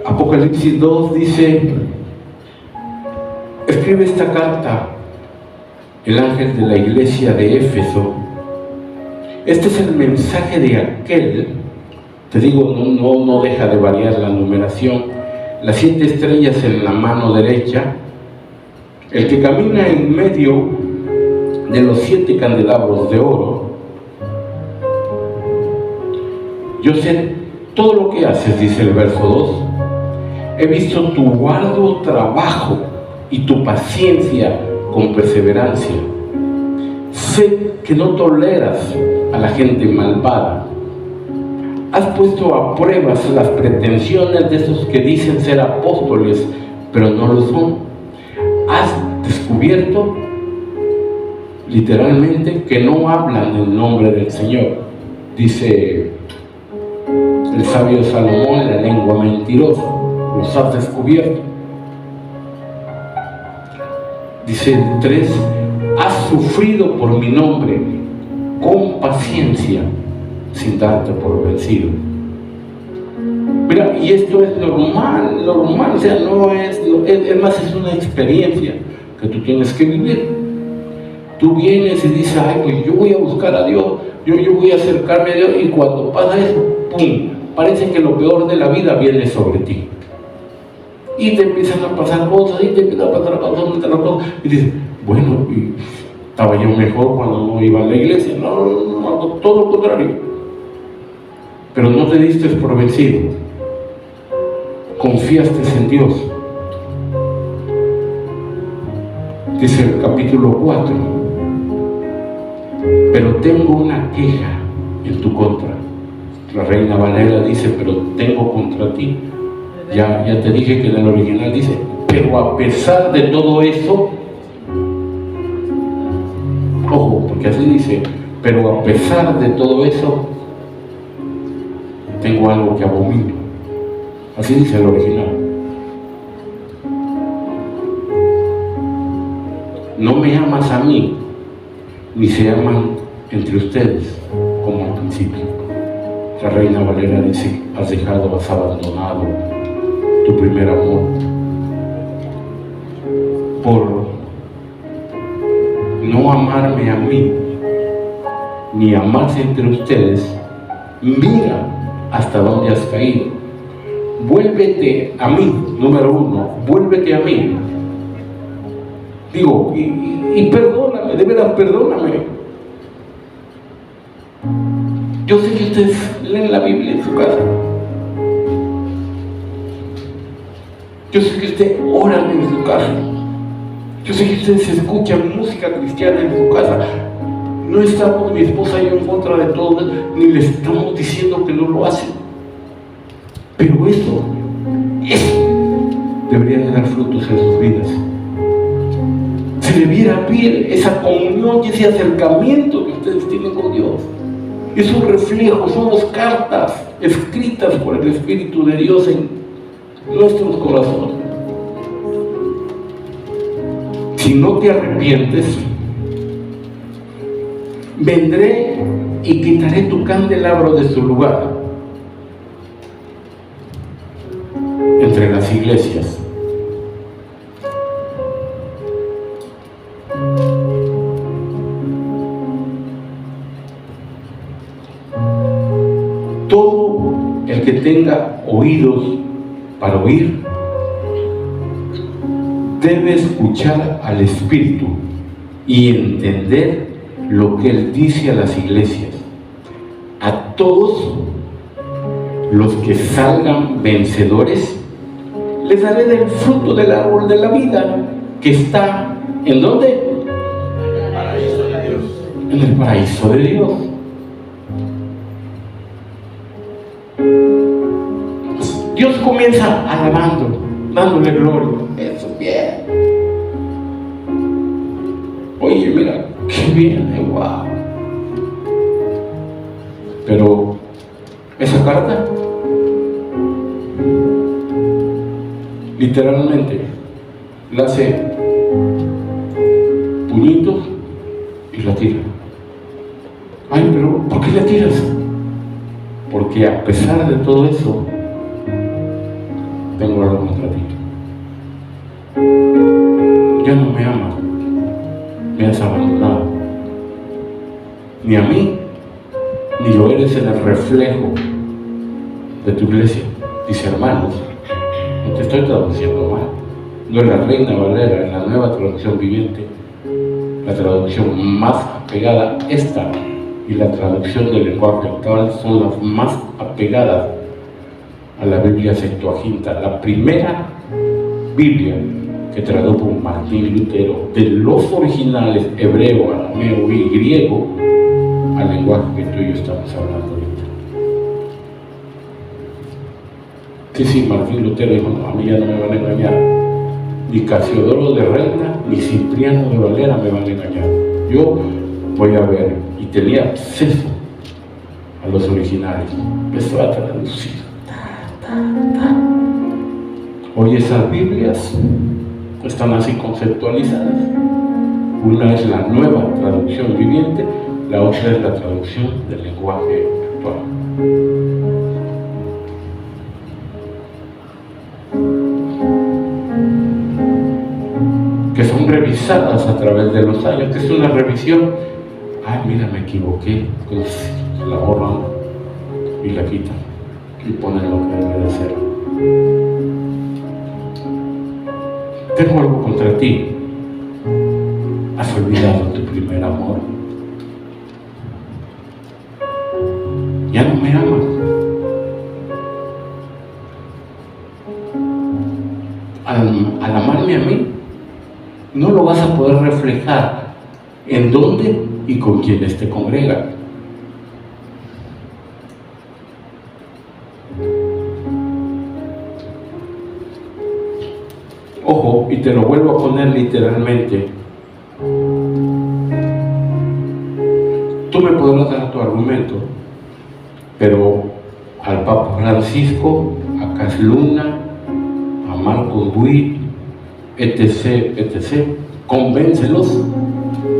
Apocalipsis 2 dice, escribe esta carta el ángel de la iglesia de Éfeso. Este es el mensaje de aquel, te digo, no deja de variar la numeración, las 7 estrellas en la mano derecha, el que camina en medio de los 7 candelabros de oro. Yo sé todo lo que haces, dice el verso 2, he visto tu arduo trabajo y tu paciencia con perseverancia. Sé que no toleras a la gente malvada. Has puesto a prueba las pretensiones de esos que dicen ser apóstoles, pero no lo son. Has descubierto literalmente que no hablan en nombre del Señor. Dice el sabio Salomón, la lengua mentirosa. Los has descubierto. Dice el 3, has sufrido por mi nombre con paciencia sin darte por vencido. Mira, y esto es normal, o sea, es más, es una experiencia que tú tienes que vivir. Tú vienes y dices, ay, pues yo voy a buscar a Dios, yo voy a acercarme a Dios, y cuando pasa eso, ¡pum!, parece que lo peor de la vida viene sobre ti. Y te empiezan a pasar cosas, y te empiezan a pasar cosas, y dices, bueno, estaba yo mejor cuando no iba a la iglesia. No, todo lo contrario. Pero no te diste por vencido. Confiaste en Dios. Dice el capítulo 4, pero tengo una queja en tu contra. La Reina Valera dice, pero tengo contra ti. Ya te dije que en el original dice, pero a pesar de todo eso, ojo, porque así dice, pero a pesar de todo eso, tengo algo que abomino. Así dice el original. No me amas a mí, ni se aman entre ustedes como al principio. La Reina Valera dice, has abandonado tu primer amor. por no amarme a mí, ni amarse entre ustedes, mira hasta dónde has caído. Vuélvete a mí, número uno, vuélvete a mí. Digo, y perdóname, de verdad, perdóname. Yo sé que ustedes leen la Biblia en su casa. Yo sé que ustedes oran en su casa. Yo sé que ustedes escuchan música cristiana en su casa. No estamos, mi esposa y yo, en contra de todo, ni les estamos diciendo que no lo hacen. Pero eso debería de dar frutos en sus vidas. Se debiera ver esa comunión y ese acercamiento que ustedes tienen con Dios. Es un reflejo, somos cartas escritas por el Espíritu de Dios en nuestros corazones. Si no te arrepientes, vendré y quitaré tu candelabro de su lugar entre las iglesias. Todo el que tenga oídos para oír debe escuchar al Espíritu y entender lo que Él dice a las iglesias. A todos los que salgan vencedores, les daré del fruto del árbol de la vida que está, ¿en dónde? En el paraíso de Dios. En el paraíso de Dios. Dios comienza alabando, dándole gloria. Eso, bien. Oye, mira, qué bien, wow. Pero esa carta, literalmente, la hace puñitos y la tira. Ay, pero ¿por qué la tiras? Porque a pesar de todo eso, tengo algo contra ti. Ya no me amas, me has abandonado. Ni a mí, ni lo eres en el reflejo de tu iglesia. Dice, hermanos, no te estoy traduciendo mal. No es la Reina Valera, en la Nueva Traducción Viviente, la traducción más apegada, esta y la traducción del lenguaje actual son las más apegadas a la Biblia Septuaginta, la primera Biblia que tradujo Martín Lutero de los originales hebreo, arameo y griego al lenguaje que tú y yo estamos hablando ahorita. Sí, Martín Lutero dijo, no, a mí ya no me van a engañar, ni Casiodoro de Reina ni Cipriano de Valera me van a engañar, yo voy a ver, y tenía acceso a los originales. Empezó a traducir. Hoy esas Biblias están así conceptualizadas. Una es la Nueva Traducción Viviente, la otra es la traducción del lenguaje actual. Que son revisadas a través de los años, que es una revisión. Ay, mira, me equivoqué, pues la borran y la quitan y ponen lo que debe de ser. Tengo algo contra ti. Has olvidado tu primer amor. Ya no me amas. Al amarme a mí, no lo vas a poder reflejar en dónde y con quienes te congregan. Ojo, y te lo vuelvo a poner literalmente. Tú me podrás dar tu argumento, pero al Papa Francisco, a Cas Luna, a Marcos Witt, etc., convéncelos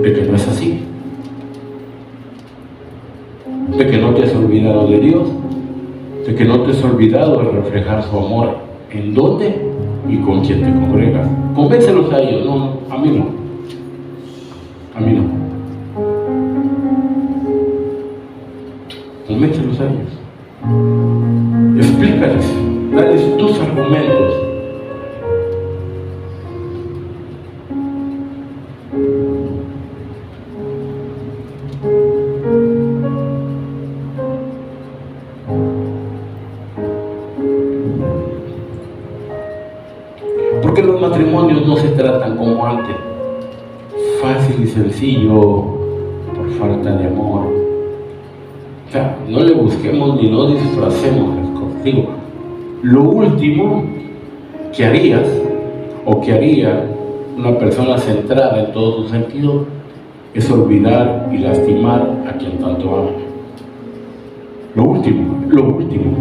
de que no es así, de que no te has olvidado de Dios, de que no te has olvidado de reflejar su amor. ¿En dónde? y con quién te congregas. Convéncelos a ellos. No, a mí no. A mí no. Convéncelos a ellos. Explícales, dales tus argumentos. Porque los matrimonios no se tratan como antes, fácil y sencillo, por falta de amor. O sea, no le busquemos ni no disfracemos las cosas. Digo, lo último que harías o que haría una persona centrada en todo su sentido es olvidar y lastimar a quien tanto ama. Lo último, lo último.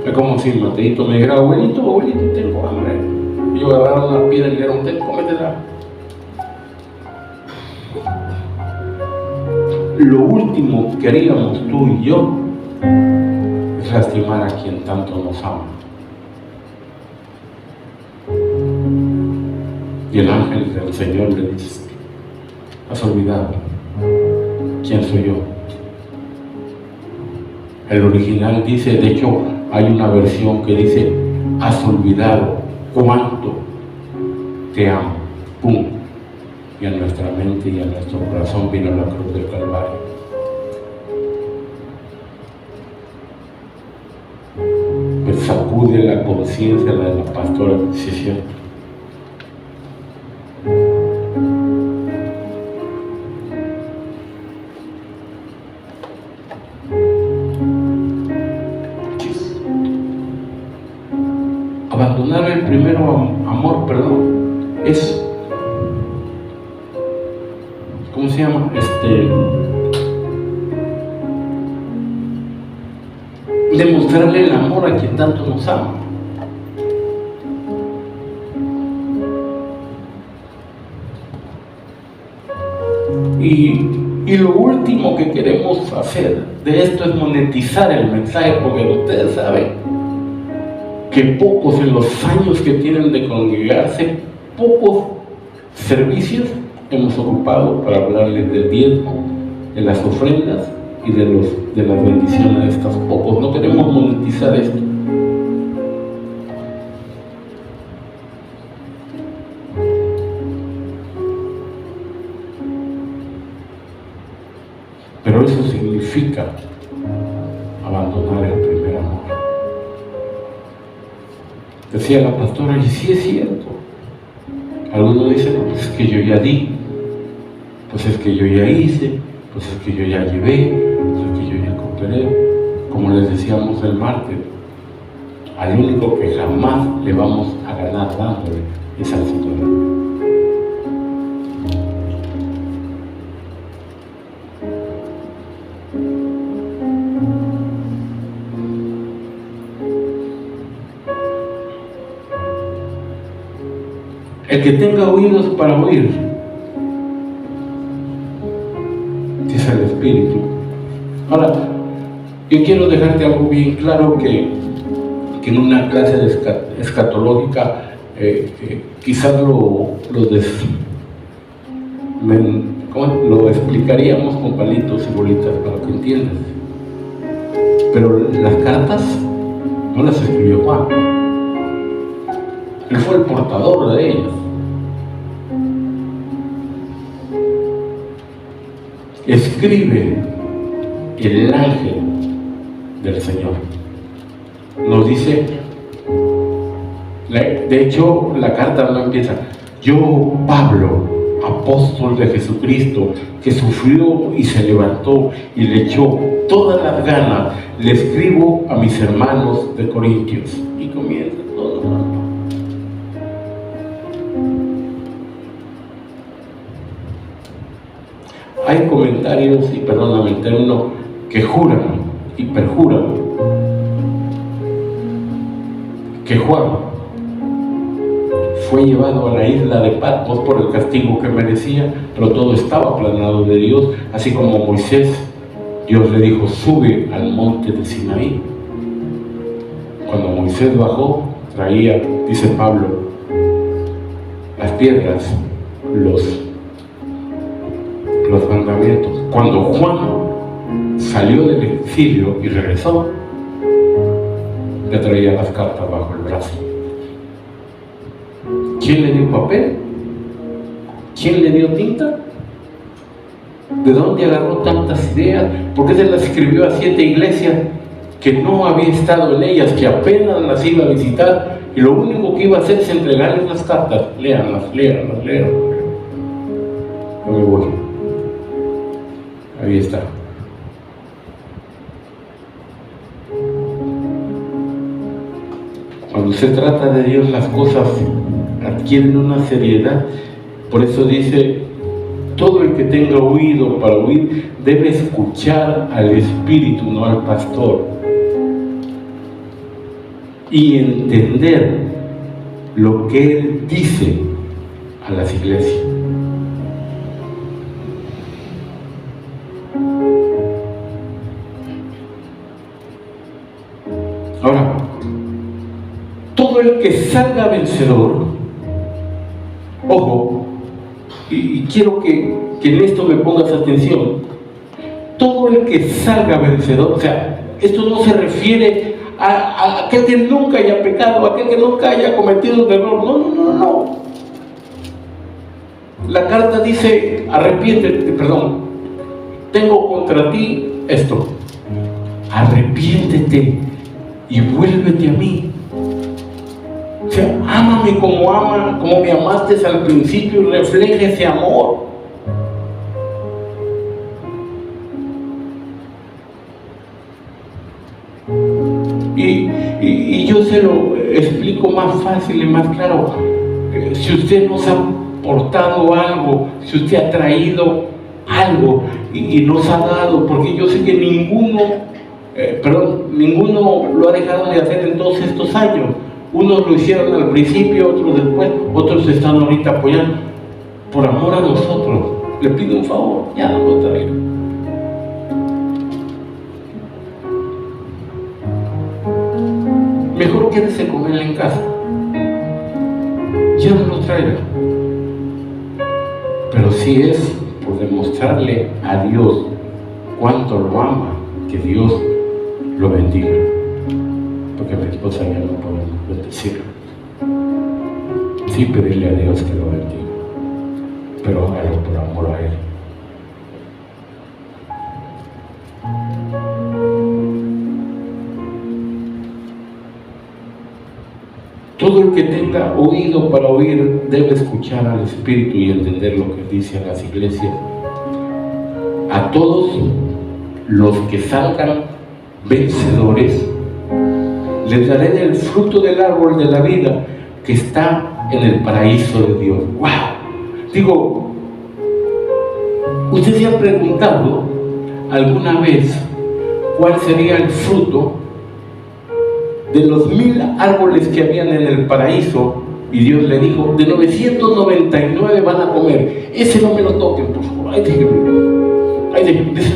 Es como si Mateito me dijera, abuelito, tengo hambre. Y yo agarraba una piedra y le diera un té, cómetela. Lo último que haríamos tú y yo es lastimar a quien tanto nos ama. Y el ángel del Señor le dice, has olvidado quién soy yo. El original dice, de hecho hay una versión que dice, has olvidado cuánto te amo. ¡Pum! Y a nuestra mente y a nuestro corazón vino la cruz del Calvario. Me sacude la conciencia de la pastora, sí es cierto. Abandonar el primero amor, perdón, es, ¿cómo se llama? Demostrarle el amor a quien tanto nos ama. Y lo último que queremos hacer de esto es monetizar el mensaje, porque ustedes saben que pocos en los años que tienen de congregarse, pocos servicios hemos ocupado para hablarles del diezmo, de las ofrendas y de las bendiciones de estos pocos. No queremos monetizar esto. Pero eso significa abandonar el primer amor. Decía la pastora, y sí es cierto. Algunos dicen, pues es que yo ya di, pues es que yo ya hice, pues es que yo ya llevé, pues es que yo ya cooperé. Como les decíamos el martes, al único que jamás le vamos a ganar dándole es al Señor. El que tenga oídos para oír, dice el Espíritu. Ahora, yo quiero dejarte algo bien claro que en una clase escatológica quizás lo explicaríamos con palitos y bolitas para que entiendas. Pero las cartas no las escribió Juan. Él fue el portador de ellas. Escribe el ángel del Señor. Nos dice, de hecho la carta no empieza, yo Pablo, apóstol de Jesucristo, que sufrió y se levantó y le echó todas las ganas, le escribo a mis hermanos de Corintios. Y comienza todo. Hay comentarios, y perdóname el término, que juran y perjuran que Juan fue llevado a la isla de Patmos por el castigo que merecía, pero todo estaba planeado de Dios, así como Moisés Dios le dijo: sube al monte de Sinaí. Cuando Moisés bajó, traía, dice Pablo, las piedras, los mandamientos. Cuando Juan salió del exilio y regresó, le traía las cartas bajo el brazo. ¿Quién le dio papel? ¿Quién le dio tinta? ¿De dónde agarró tantas ideas? ¿Por qué se las escribió a 7 iglesias que no había estado en ellas, que apenas las iba a visitar, y lo único que iba a hacer es entregarles las cartas? Léanlas. No me voy. Ahí está. Cuando se trata de Dios, las cosas adquieren una seriedad. Por eso dice: todo el que tenga oído para oír debe escuchar al Espíritu, no al pastor, y entender lo que Él dice a las iglesias. Ahora, todo el que salga vencedor, ojo, y quiero que en esto me pongas atención, todo el que salga vencedor, o sea, esto no se refiere a aquel que nunca haya pecado, a aquel que nunca haya cometido un error, no. La carta dice: arrepiéntete, tengo contra ti esto, arrepiéntete y vuélvete a mí. O sea, ámame como me amaste al principio, y refleja ese amor. Y yo se lo explico más fácil y más claro. Si usted nos ha aportado algo, si usted ha traído algo y nos ha dado, porque yo sé que ninguno lo ha dejado de hacer en todos estos años. Unos lo hicieron al principio, otros después, otros están ahorita apoyando. Por amor a nosotros, le pido un favor, ya no lo traigo. Mejor quédese con él en casa. Ya no lo traiga. Pero si es por demostrarle a Dios cuánto lo ama, que Dios lo bendiga. Porque mi esposa ya no podemos bendecirlo. Sí, pedirle a Dios que lo bendiga, pero hágalo por amor a Él. Todo el que tenga oído para oír debe escuchar al Espíritu y entender lo que dice a las iglesias. A todos los que salgan vencedores, les daré del fruto del árbol de la vida que está en el paraíso de Dios. ¡Wow! Digo, ¿usted se ha preguntado alguna vez cuál sería el fruto de los 1000 árboles que habían en el paraíso? Y Dios le dijo: de 999 van a comer, ese no me lo toquen, por favor. Ese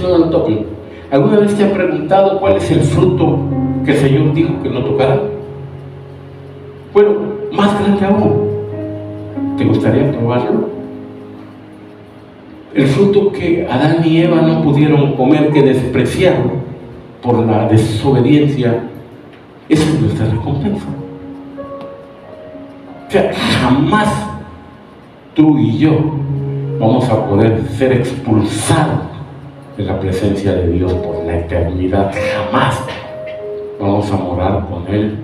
no me lo toquen. ¿Alguna vez te han preguntado cuál es el fruto que el Señor dijo que no tocara? Bueno, más grande aún, ¿te gustaría probarlo? El fruto que Adán y Eva no pudieron comer, que despreciaron por la desobediencia, esa es nuestra recompensa. O sea, jamás tú y yo vamos a poder ser expulsados de la presencia de Dios por la eternidad. Jamás vamos a morar con Él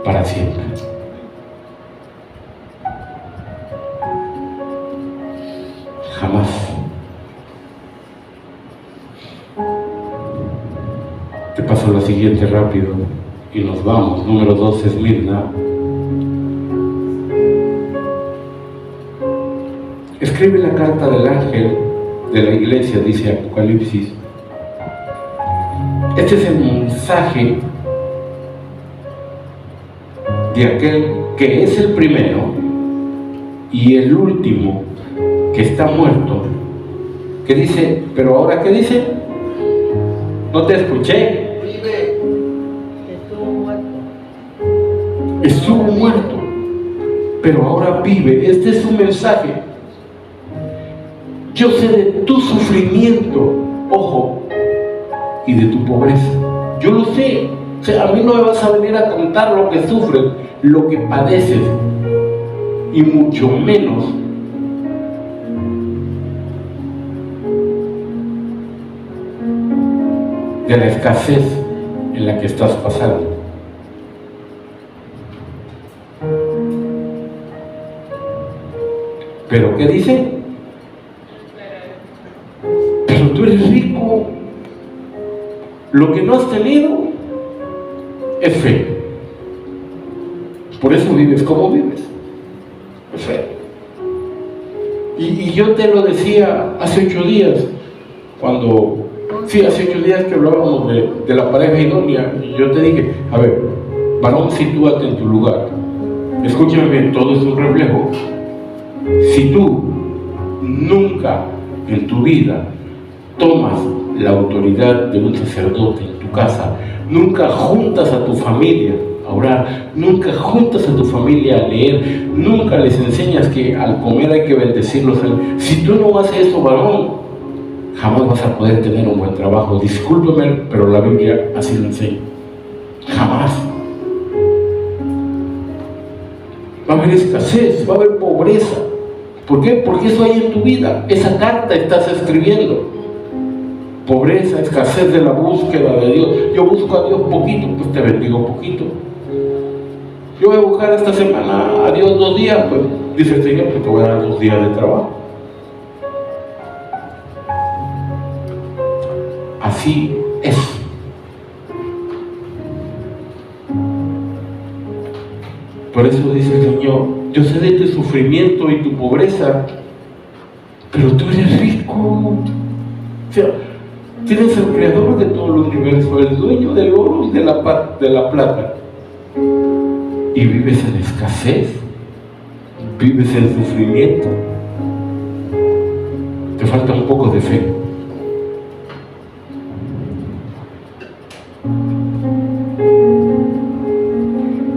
para siempre. Jamás. Te paso la siguiente rápido y nos vamos. Número 2, Esmirna. Escribe la carta del ángel de la iglesia, dice Apocalipsis. Este es el mensaje de aquel que es el primero y el último, que está muerto ¿Qué dice? Pero ahora, ¿qué dice? No te escuché. Vive. Estuvo muerto, pero ahora vive. Este es su mensaje. Yo sé de tu sufrimiento, ojo, y de tu pobreza. Yo lo sé. O sea, a mí no me vas a venir a contar lo que sufres, lo que padeces, y mucho menos de la escasez en la que estás pasando. ¿Pero qué dice? Pero tú eres rico. Lo que no has tenido es fe. Por eso vives como vives. Es fe. Y yo te lo decía hace 8 días, hace 8 días que hablábamos de la pareja idónea, y yo te dije, a ver, varón, sitúate en tu lugar. Escúchame bien, todo es un reflejo. Si tú nunca en tu vida tomas la autoridad de un sacerdote en tu casa, nunca juntas a tu familia a orar, nunca juntas a tu familia a leer, nunca les enseñas que al comer hay que bendecirlos, si tú no haces eso, varón, jamás vas a poder tener un buen trabajo. Discúlpeme, pero la Biblia así lo enseña. Jamás. Va a haber escasez, va a haber pobreza. ¿Por qué? Porque eso hay en tu vida. Esa carta estás escribiendo. Pobreza, escasez de la búsqueda de Dios. Yo busco a Dios poquito, pues te bendigo poquito. Yo voy a buscar esta semana a Dios 2 días, pues dice el Señor, pues te voy a dar 2 días de trabajo. Así es. Por eso dice el Señor, yo sé de tu sufrimiento y tu pobreza, pero tú eres rico. O sea, tienes el creador de todo el universo, el dueño del oro y de la plata. Y vives en escasez, vives en sufrimiento. Te falta un poco de fe.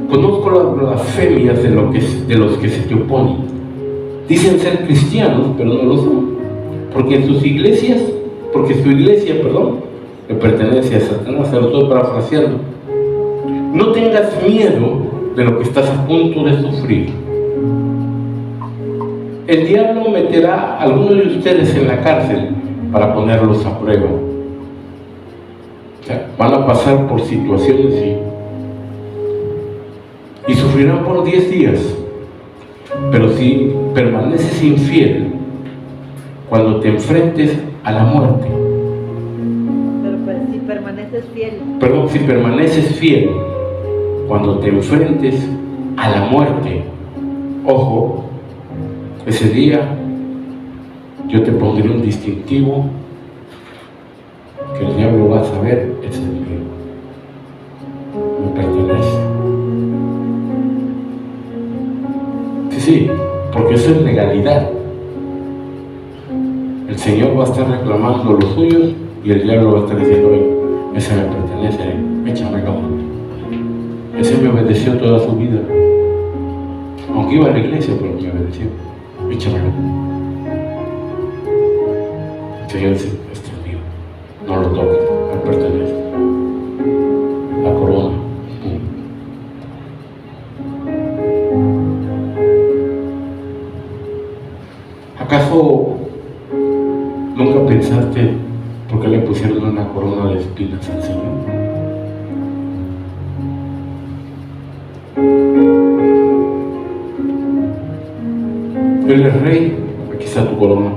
Conozco las blasfemias de los que se te oponen. Dicen ser cristianos, pero no lo son. Porque su iglesia, le pertenece a Satanás. Se lo estoy parafraseando. No tengas miedo de lo que estás a punto de sufrir. El diablo meterá a algunos de ustedes en la cárcel para ponerlos a prueba. O sea, van a pasar por situaciones y sufrirán por 10 días. Pero si permaneces infiel, cuando te enfrentes a la muerte, si permaneces fiel. Si permaneces fiel, cuando te enfrentes a la muerte, ojo, ese día yo te pondré un distintivo que el diablo va a saber, es el mío, me pertenece. Sí, porque eso es legalidad. El Señor va a estar reclamando los suyos y el diablo va a estar diciendo, ese me pertenece, échamelo. Ese me obedeció toda su vida, aunque iba a la iglesia, pero me obedeció, échamelo. El Señor dice, este es mío, no lo toques, me pertenece. La corona. ¿Acaso nunca pensaste por qué le pusieron una corona de espinas al Señor? Él es rey, aquí está tu corona.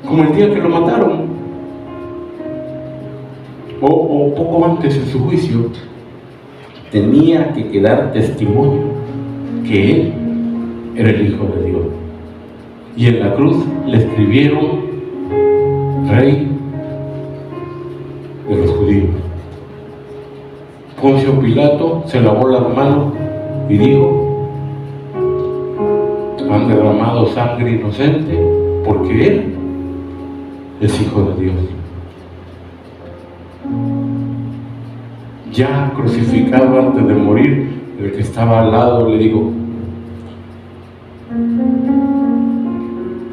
Como el día que lo mataron, o poco antes en su juicio, tenía que quedar testimonio que él era el Hijo de Dios. Y en la cruz le escribieron Rey de los judíos. Poncio Pilato se lavó las manos y dijo: han derramado sangre inocente porque él es hijo de Dios. Ya crucificado antes de morir, el que estaba al lado le dijo: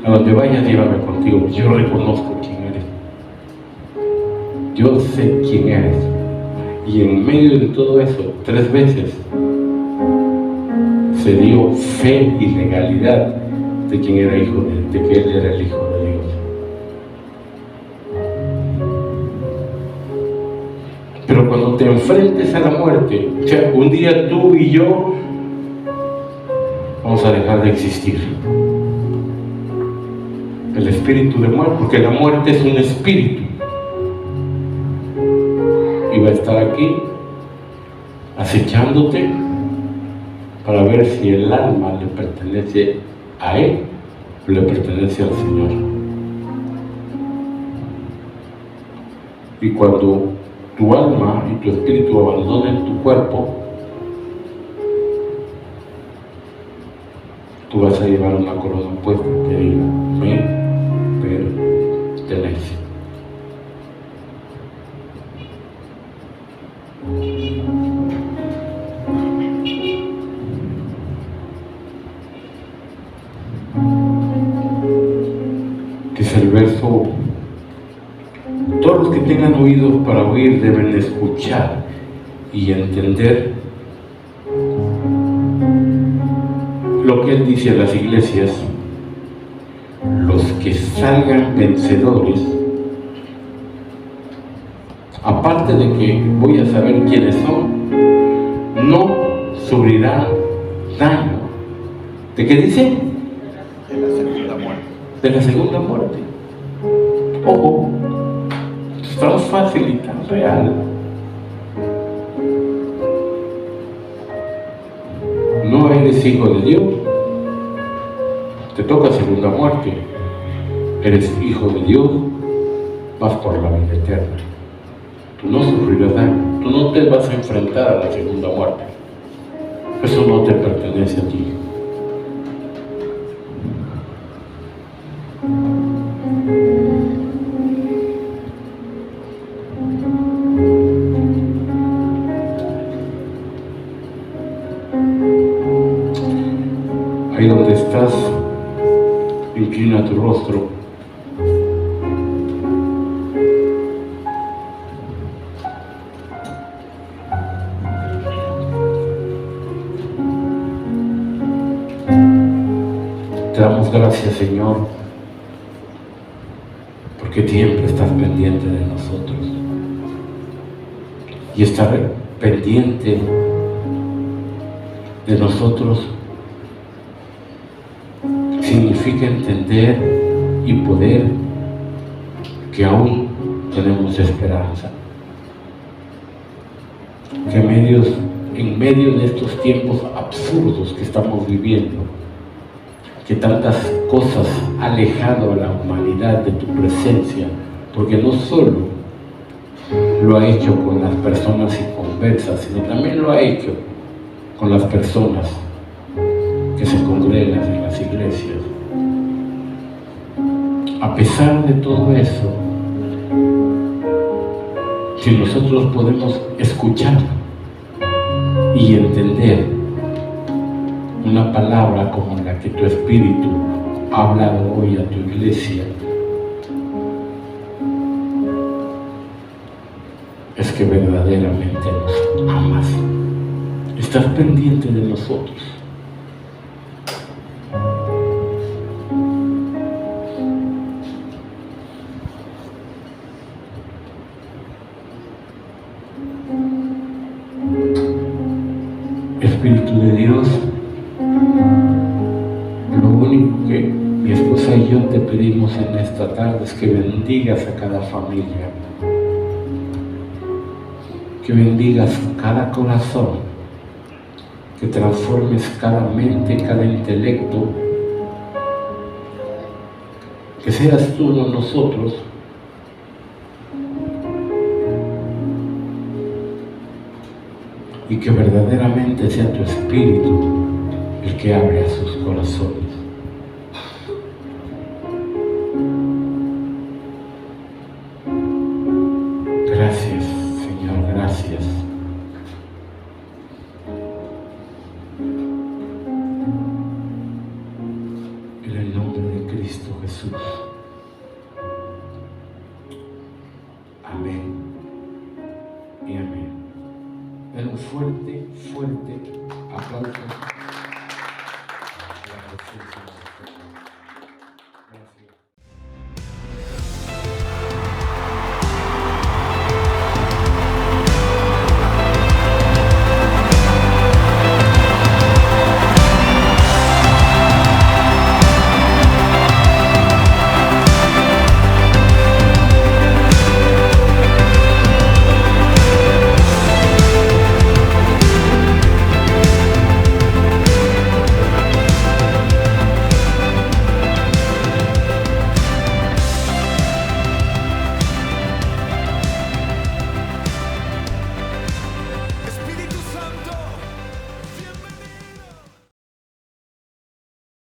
a donde vayas, llévame contigo. Yo reconozco quién eres. Yo sé quién eres. Y en medio de todo eso, 3 veces se dio fe y legalidad de quién era hijo de que él era el hijo de Dios. Pero cuando te enfrentes a la muerte, o sea, un día tú y yo vamos a dejar de existir. El espíritu de muerte, porque la muerte es un espíritu, y va a estar aquí acechándote para ver si el alma le pertenece a él o le pertenece al Señor. Y cuando tu alma y tu espíritu abandonen tu cuerpo, tú vas a llevar una corona puesta que diga: me pertenece. Dice el verso: todos los que tengan oídos para oír deben escuchar y entender lo que él dice a las iglesias. Los que salgan vencedores, aparte de que voy a saber quiénes son, no sufrirán daño. ¿De qué dice? De la segunda muerte. De la segunda muerte. Ojo, es tan fácil y tan real. No eres hijo de Dios, te toca segunda muerte. Eres hijo de Dios, vas por la vida eterna. Tú no sufrirás daño, tú no te vas a enfrentar a la segunda muerte. Eso no te pertenece a ti. Ahí donde estás, inclina tu rostro. Te damos gracias, Señor, porque siempre estás pendiente de nosotros. Y estar pendiente de nosotros significa entender y poder que aún tenemos esperanza. Que en medio de estos tiempos absurdos que estamos viviendo, que tantas cosas han alejado a la humanidad de tu presencia, porque no solo lo ha hecho con las personas inconversas, sino también lo ha hecho con las personas que se congregan en las iglesias. A pesar de todo eso, si nosotros podemos escuchar y entender una palabra como la que tu Espíritu ha hablado hoy a tu iglesia, es que verdaderamente nos amas. Estás pendiente de nosotros. Espíritu de Dios, lo único que mi esposa y yo te pedimos en esta tarde es que bendigas a cada familia, que bendigas cada corazón, que transformes cada mente, cada intelecto, que seas tú, no nosotros, y que verdaderamente sea tu Espíritu el que abre a sus corazones. Gracias, Señor, gracias. En el nombre de Cristo Jesús. Amén y amén. Den un fuerte, fuerte aplauso a la presencia de Dios.